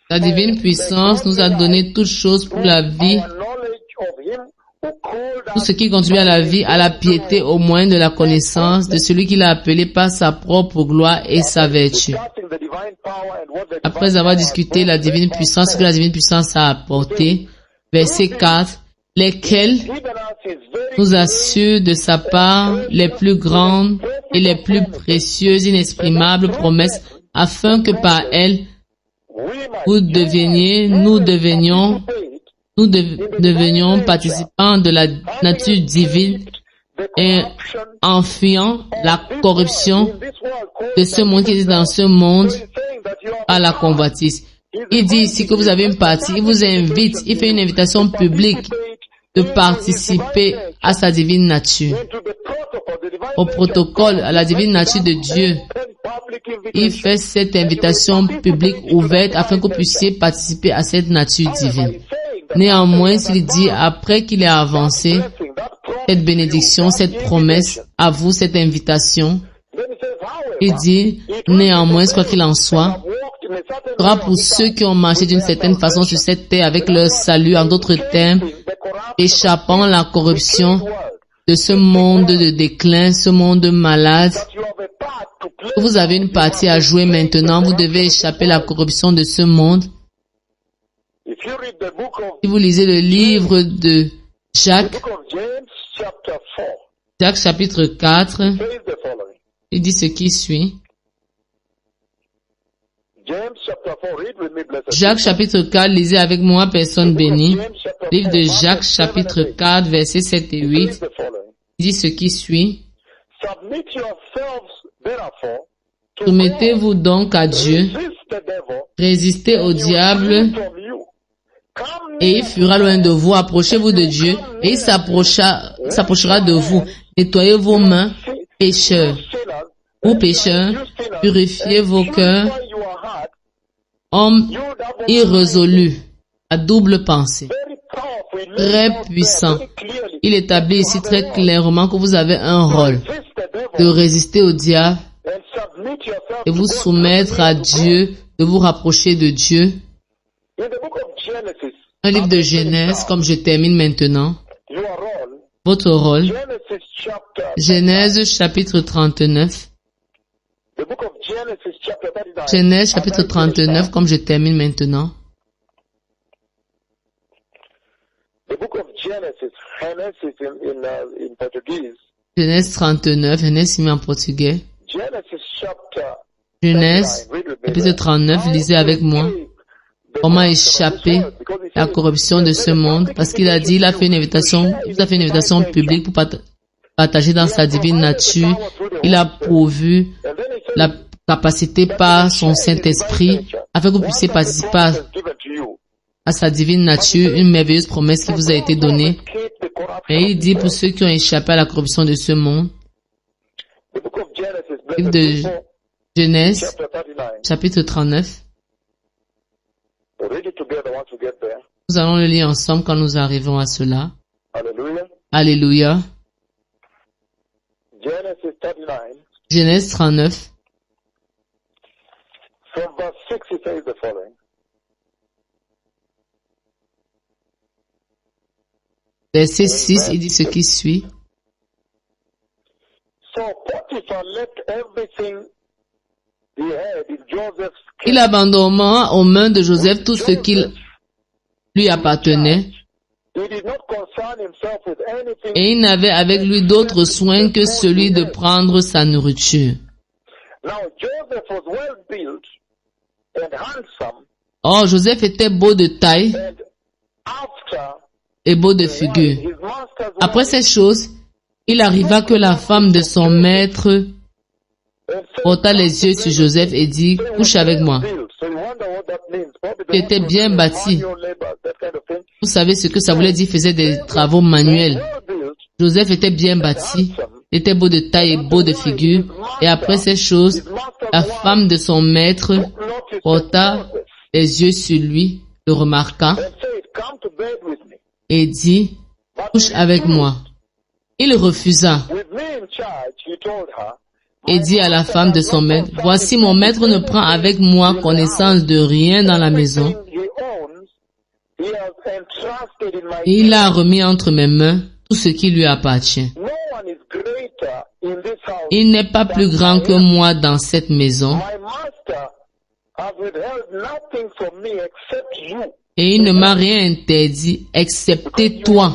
la divine puissance nous a donné toutes choses pour la vie, tout ce qui contribue à la vie, à la piété, au moyen de la connaissance de celui qui l'a appelé par sa propre gloire et sa vertu. Après avoir discuté la divine puissance, ce que la divine puissance a apporté, verset 4, lesquels nous assurent de sa part les plus grandes et les plus précieuses, inexprimables promesses, afin que par elles, nous devenions participants de la nature divine et en fuyant la corruption de ce monde qui est dans ce monde à la convoitise. Il dit ici que vous avez une partie, il vous invite, il fait une invitation publique de participer à sa divine nature, au protocole, à la divine nature de Dieu. Il fait cette invitation publique ouverte afin que vous puissiez participer à cette nature divine. Néanmoins, il dit, après qu'il ait avancé cette bénédiction, cette promesse à vous, cette invitation, Il dit, néanmoins, quoi qu'il en soit, sera pour ceux qui ont marché d'une certaine façon sur cette terre avec leur salut, en d'autres termes, échappant à la corruption de ce monde de déclin, ce monde malade. Vous avez une partie à jouer maintenant, vous devez échapper à la corruption de ce monde. Si vous lisez le livre de Jacques, Jacques chapitre 4, il dit ce qui suit. Jacques chapitre 4, lisez avec moi, personne bénie. Livre de Jacques chapitre 4, versets 7 et 8. Il dit ce qui suit. Soumettez-vous donc à Dieu, résistez au diable, et il fuira loin de vous. Approchez-vous de Dieu, et il s'approchera de vous. Nettoyez vos mains, pécheurs. Vous pécheurs, purifiez vos cœurs. Homme irrésolu, à double pensée, très puissant. Il établit ici très clairement que vous avez un rôle de résister au diable, de vous soumettre à Dieu, de vous rapprocher de Dieu. Un livre de Genèse, comme je termine maintenant. Votre rôle. Genèse chapitre 39. Genèse chapitre 39, comme je termine maintenant. Genèse 39, Genèse en portugais. Genèse chapitre 39, lisez avec moi. Comment échapper à la corruption de ce monde? Parce qu'il a dit, il a fait une invitation publique pour partager dans sa divine nature. Il a pourvu la capacité par son Saint-Esprit afin que vous puissiez participer à sa divine nature, une merveilleuse promesse qui vous a été donnée. Et il dit pour ceux qui ont échappé à la corruption de ce monde, livre de Genèse, chapitre 39. Nous allons le lire ensemble quand nous arrivons à cela. Alléluia. Genèse 39. Verset 6, il dit ce qui suit. Il abandonna aux mains de Joseph tout ce qu'il lui appartenait, et il n'avait avec lui d'autre soin que celui de prendre sa nourriture. Or, Joseph était beau de taille et beau de figure. Après ces choses, il arriva que la femme de son maître porta les yeux sur Joseph et dit, couche avec moi. Il était bien bâti. Vous savez ce que ça voulait dire, il faisait des travaux manuels. Joseph était bien bâti, il était beau de taille et beau de figure. Et après ces choses, la femme de son maître porta les yeux sur lui, le remarqua, et dit, couche avec moi. Il refusa et dit à la femme de son maître, voici mon maître ne prend avec moi connaissance de rien dans la maison. Et il a remis entre mes mains tout ce qui lui appartient. Il n'est pas plus grand que moi dans cette maison. Et il ne m'a rien interdit, excepté toi,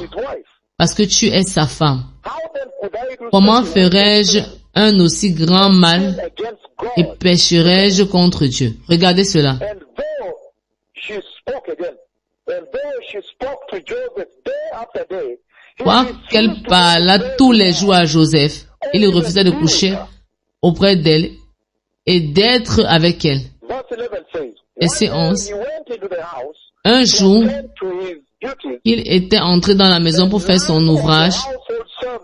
parce que tu es sa femme. Comment ferais-je un aussi grand mal et pécherais-je contre Dieu? Regardez cela. Quoiqu'elle parla tous les jours à Joseph, il refusait de coucher auprès d'elle et d'être avec elle. Verset 11. Un jour, il était entré dans la maison pour faire son ouvrage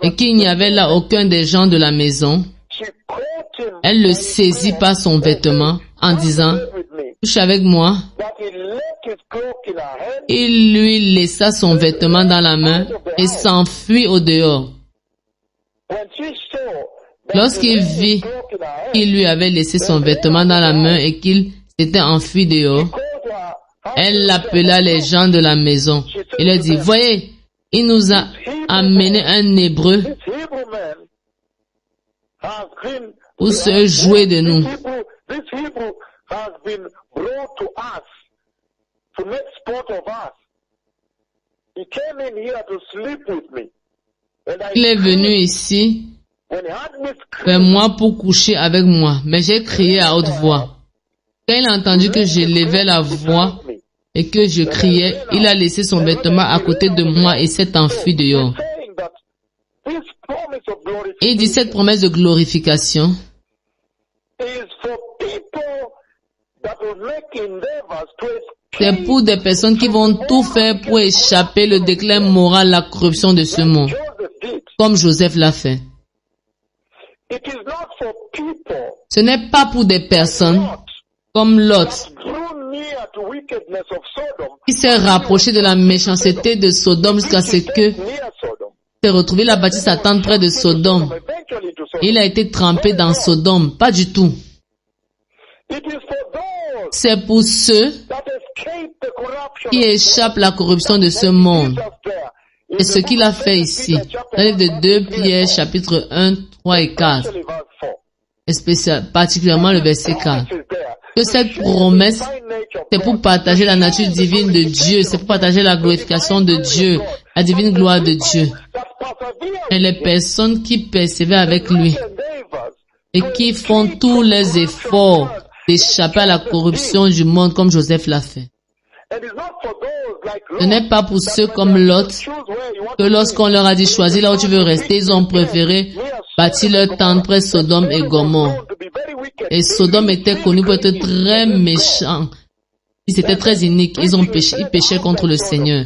et qu'il n'y avait là aucun des gens de la maison. Elle le saisit par son vêtement en disant, couche avec moi. Il lui laissa son vêtement dans la main et s'enfuit au dehors. Lorsqu'il vit qu'il lui avait laissé son vêtement dans la main et qu'il s'était enfui dehors, elle appela les gens de la maison et leur dit, voyez, il nous a amené un Hébreu pour se jouer de nous. Il est venu ici vers moi pour coucher avec moi, mais j'ai crié à haute voix. Quand il a entendu que je levais la voix et que je criais, il a laissé son vêtement à côté de moi et s'est enfui dehors. Il dit cette promesse de glorification c'est pour des personnes qui vont tout faire pour échapper le déclin moral, la corruption de ce monde, comme Joseph l'a fait. Ce n'est pas pour des personnes comme Lot, qui s'est rapproché de la méchanceté de Sodome jusqu'à ce que s'est retrouvé, il a bâti sa tente près de Sodome. Il a été trempé dans Sodome. Pas du tout. C'est pour ceux qui échappent la corruption de ce monde. Et ce qu'il a fait ici, dans le livre de 2 Pierre, chapitre 1, 3 et 4, et particulièrement le verset 4, que cette promesse, c'est pour partager la nature divine de Dieu, c'est pour partager la glorification de Dieu, la divine gloire de Dieu. Et les personnes qui persévèrent avec lui et qui font tous les efforts d'échapper à la corruption du monde comme Joseph l'a fait. Ce n'est pas pour ceux comme Lot que lorsqu'on leur a dit choisis là où tu veux rester, ils ont préféré bâtir leur tente près Sodome et Gomorrhe. Et Sodome était connu pour être très méchant. Ils étaient très iniques. Ils péchaient contre le Seigneur.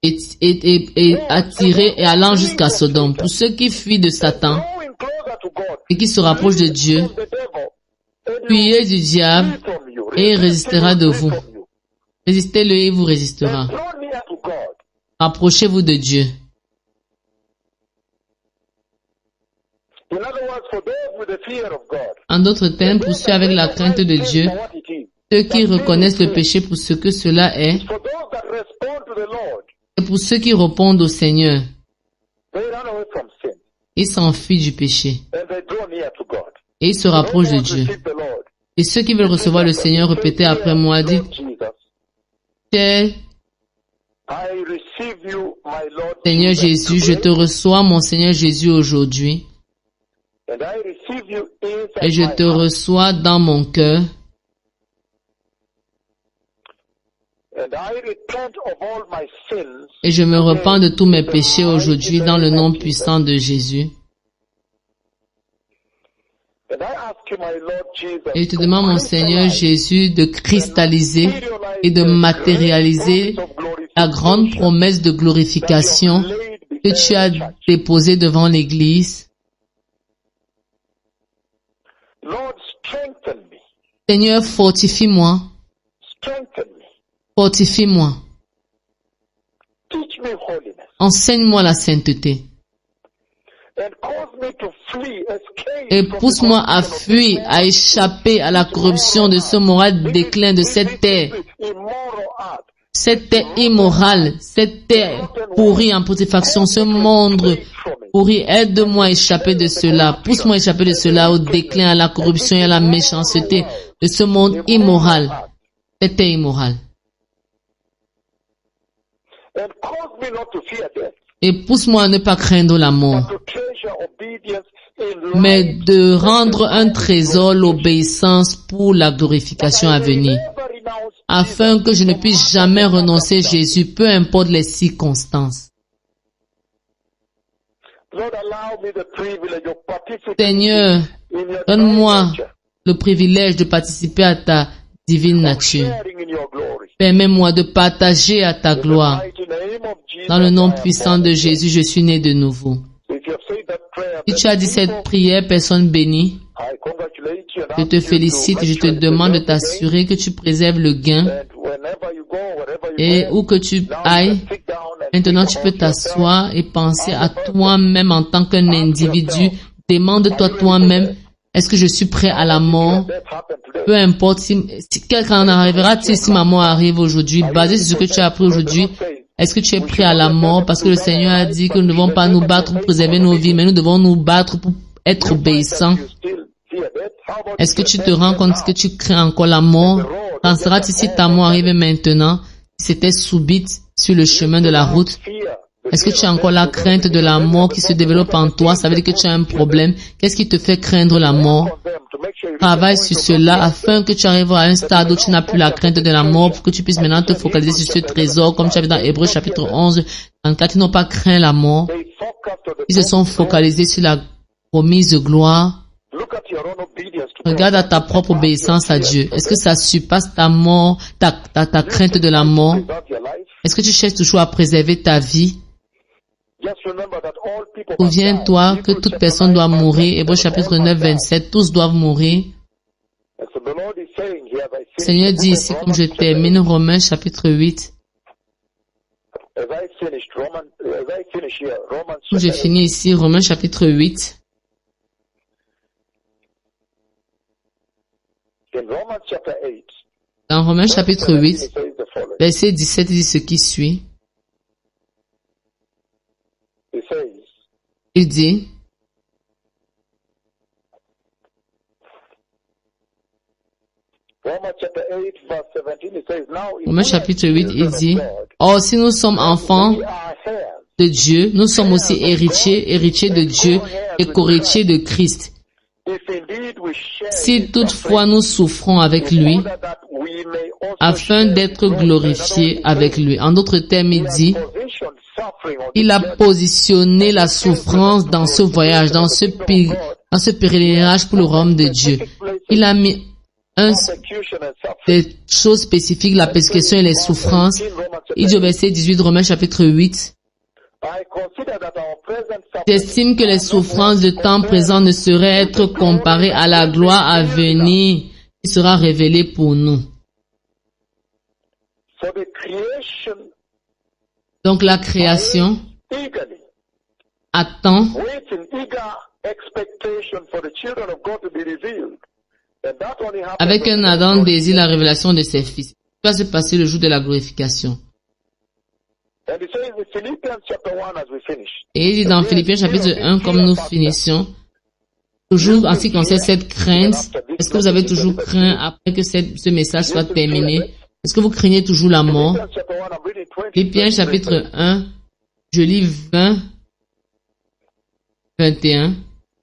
Et attirés et allant jusqu'à Sodome. Pour ceux qui fuient de Satan et qui se rapprochent de Dieu, fuyez du diable et il résistera de vous. Résistez-le et il vous résistera. Rapprochez-vous de Dieu. En d'autres termes, pour ceux avec la crainte de Dieu, ceux qui reconnaissent le péché pour ce que cela est, et pour ceux qui répondent au Seigneur, ils s'enfuient du péché et ils se rapprochent de Dieu. Et ceux qui veulent recevoir le Seigneur, répétez après moi, dites, Seigneur Jésus, je te reçois, mon Seigneur Jésus, aujourd'hui. Et je te reçois dans mon cœur. Et je me repens de tous mes péchés aujourd'hui dans le nom puissant de Jésus. Et je te demande, mon Seigneur Jésus, de cristalliser et de matérialiser la grande promesse de glorification que tu as déposée devant l'Église. Seigneur, fortifie-moi. Fortifie-moi. Enseigne-moi la sainteté. Et pousse-moi à fuir, à échapper à la corruption de ce moral déclin de cette terre. Cette terre immorale, cette terre pourrie en putréfaction, ce monde pourri. Aide-moi à échapper de cela. Pousse-moi à échapper de cela, au déclin, à la corruption et à la méchanceté de ce monde immoral. Cette terre immorale. Et pousse-moi à ne pas craindre la mort, mais de rendre un trésor l'obéissance pour la glorification à venir, afin que je ne puisse jamais renoncer Jésus, peu importe les circonstances. Seigneur, donne-moi le privilège de participer à ta divine nature. Permets-moi de partager à ta gloire. Dans le nom puissant de Jésus, je suis né de nouveau. Si tu as dit cette prière, personne bénie, je te félicite et je te demande de t'assurer que tu préserves le gain et où que tu ailles, Maintenant, tu peux t'asseoir et penser à toi-même en tant qu'un individu. Demande-toi toi-même, est-ce que je suis prêt à la mort? Peu importe si quelqu'un en arrivera-t-il si ma mort arrive aujourd'hui, basé sur ce que tu as appris aujourd'hui, est-ce que tu es prêt à la mort? Parce que le Seigneur a dit que nous ne devons pas nous battre pour préserver nos vies, mais nous devons nous battre pour être obéissants. Est-ce que tu te rends compte que tu crains encore la mort? Quand sera-t-il si ta mort arrive maintenant? Si c'était subite sur le chemin de la route? Est-ce que tu as encore la crainte de la mort qui se développe en toi? Ça veut dire que tu as un problème. Qu'est-ce qui te fait craindre la mort? Travaille sur cela afin que tu arrives à un stade où tu n'as plus la crainte de la mort pour que tu puisses maintenant te focaliser sur ce trésor comme tu avais dans Hébreux chapitre 11, 34. Ils n'ont pas craint la mort. Ils se sont focalisés sur la promise de gloire. Regarde à ta propre obéissance à Dieu. Est-ce que ça surpasse ta mort, ta crainte de la mort? Est-ce que tu cherches toujours à préserver ta vie? Souviens-toi que toute personne doit mourir. Hébreux chapitre 9, 27. Tous doivent mourir. Le Seigneur dit ici, comme je termine, Romains chapitre 8. Comme je finis ici, Romains chapitre 8. Dans Romains chapitre 8, verset 17, il dit ce qui suit. Il dit, Romains chapitre 8, il dit, or si nous sommes enfants de Dieu, nous sommes aussi héritiers de Dieu et co-héritiers de Christ. Si toutefois nous souffrons avec lui, afin d'être glorifiés avec lui. En d'autres termes, il dit, il a positionné la souffrance dans ce voyage, dans ce pèlerinage pour le royaume de Dieu. Il a mis des choses spécifiques, la persécution et les souffrances. Il dit au verset 18, Romains chapitre 8, j'estime que les souffrances de temps présent ne sauraient être comparées à la gloire à venir qui sera révélée pour nous. Donc la création attend avec un ardent désir la révélation de ses fils. Ce va se passer le jour de la glorification. Et il dit dans Philippiens chapitre 1, comme nous finissons, toujours en ce qui concerne cette crainte, est-ce que vous avez toujours craint après que ce message soit terminé? Est-ce que vous craignez toujours la mort? Philippiens chapitre 1, je lis 20, 21.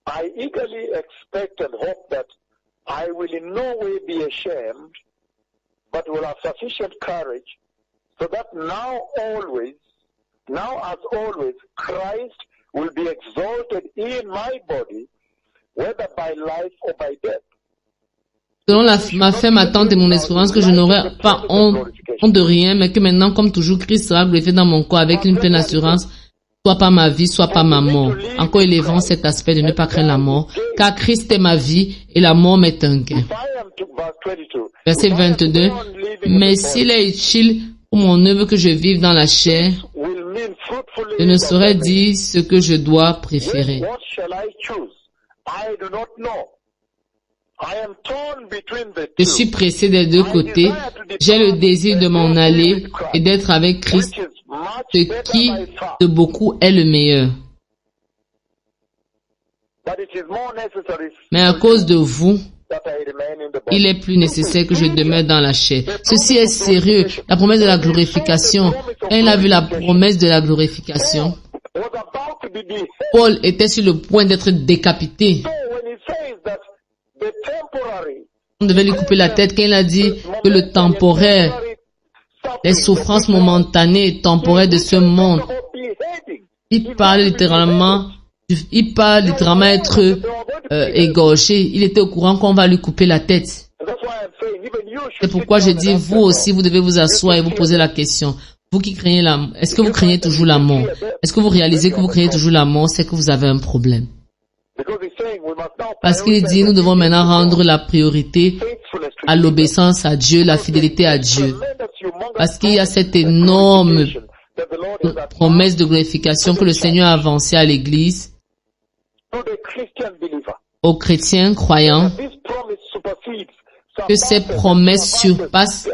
I eagerly expect and hope that I will in no way be ashamed, but will have sufficient courage, so that now as always, Christ will be exalted in my body, whether by life or by death. Selon ma ferme attente et mon espérance que je n'aurai pas honte de rien, mais que maintenant, comme toujours, Christ sera glorifié dans mon corps avec une pleine assurance, soit par ma vie, soit par ma mort. Encore élevant cet aspect de ne pas craindre la mort, car Christ est ma vie et la mort m'est un gain. Verset 22. Mais s'il est utile pour mon œuvre que je vive dans la chair, je ne saurais dire ce que je dois préférer. Je suis pressé des deux côtés. J'ai le désir de m'en aller et d'être avec Christ, ce qui de beaucoup est le meilleur. Mais à cause de vous, il est plus nécessaire que je demeure dans la chair. Ceci est sérieux. La promesse de la glorification. Quand il a vu la promesse de la glorification, Paul était sur le point d'être décapité. On devait lui couper la tête quand il a dit que le temporaire, les souffrances momentanées et temporaires de ce monde, il parle littéralement être égorgé. Il était au courant qu'on va lui couper la tête. C'est pourquoi je dis, vous aussi, vous devez vous asseoir et vous poser la question. Vous qui craignez la mort, est-ce que vous craignez toujours la mort? Est-ce que vous réalisez que vous craignez toujours la mort? C'est que vous avez un problème. Parce qu'il dit, nous devons maintenant rendre la priorité à l'obéissance à Dieu, la fidélité à Dieu. Parce qu'il y a cette énorme promesse de glorification que le Seigneur a avancée à l'Église, aux chrétiens croyants, que ces promesses surpassent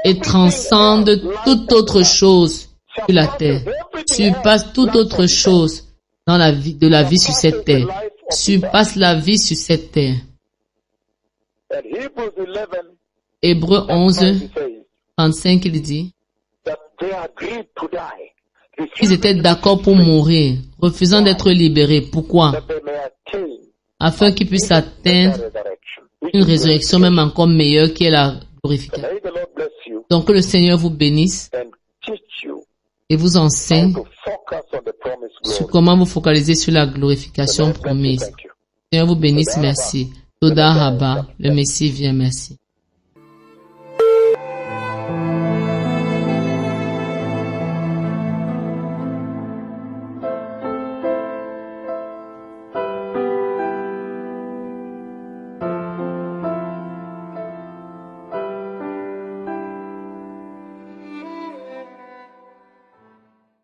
et transcendent toute autre chose sur la terre, surpassent toute autre chose dans la vie, de la vie sur cette terre, surpasse la vie sur cette terre. Hébreux 11, 35, il dit qu'ils étaient d'accord pour mourir, refusant d'être libérés. Pourquoi? Afin qu'ils puissent atteindre une résurrection même encore meilleure qui est la glorification. Donc que le Seigneur vous bénisse et vous enseigne sur comment vous focaliser sur la glorification promise. Seigneur vous bénisse, merci. Toda Rabba, le Messie vient, merci.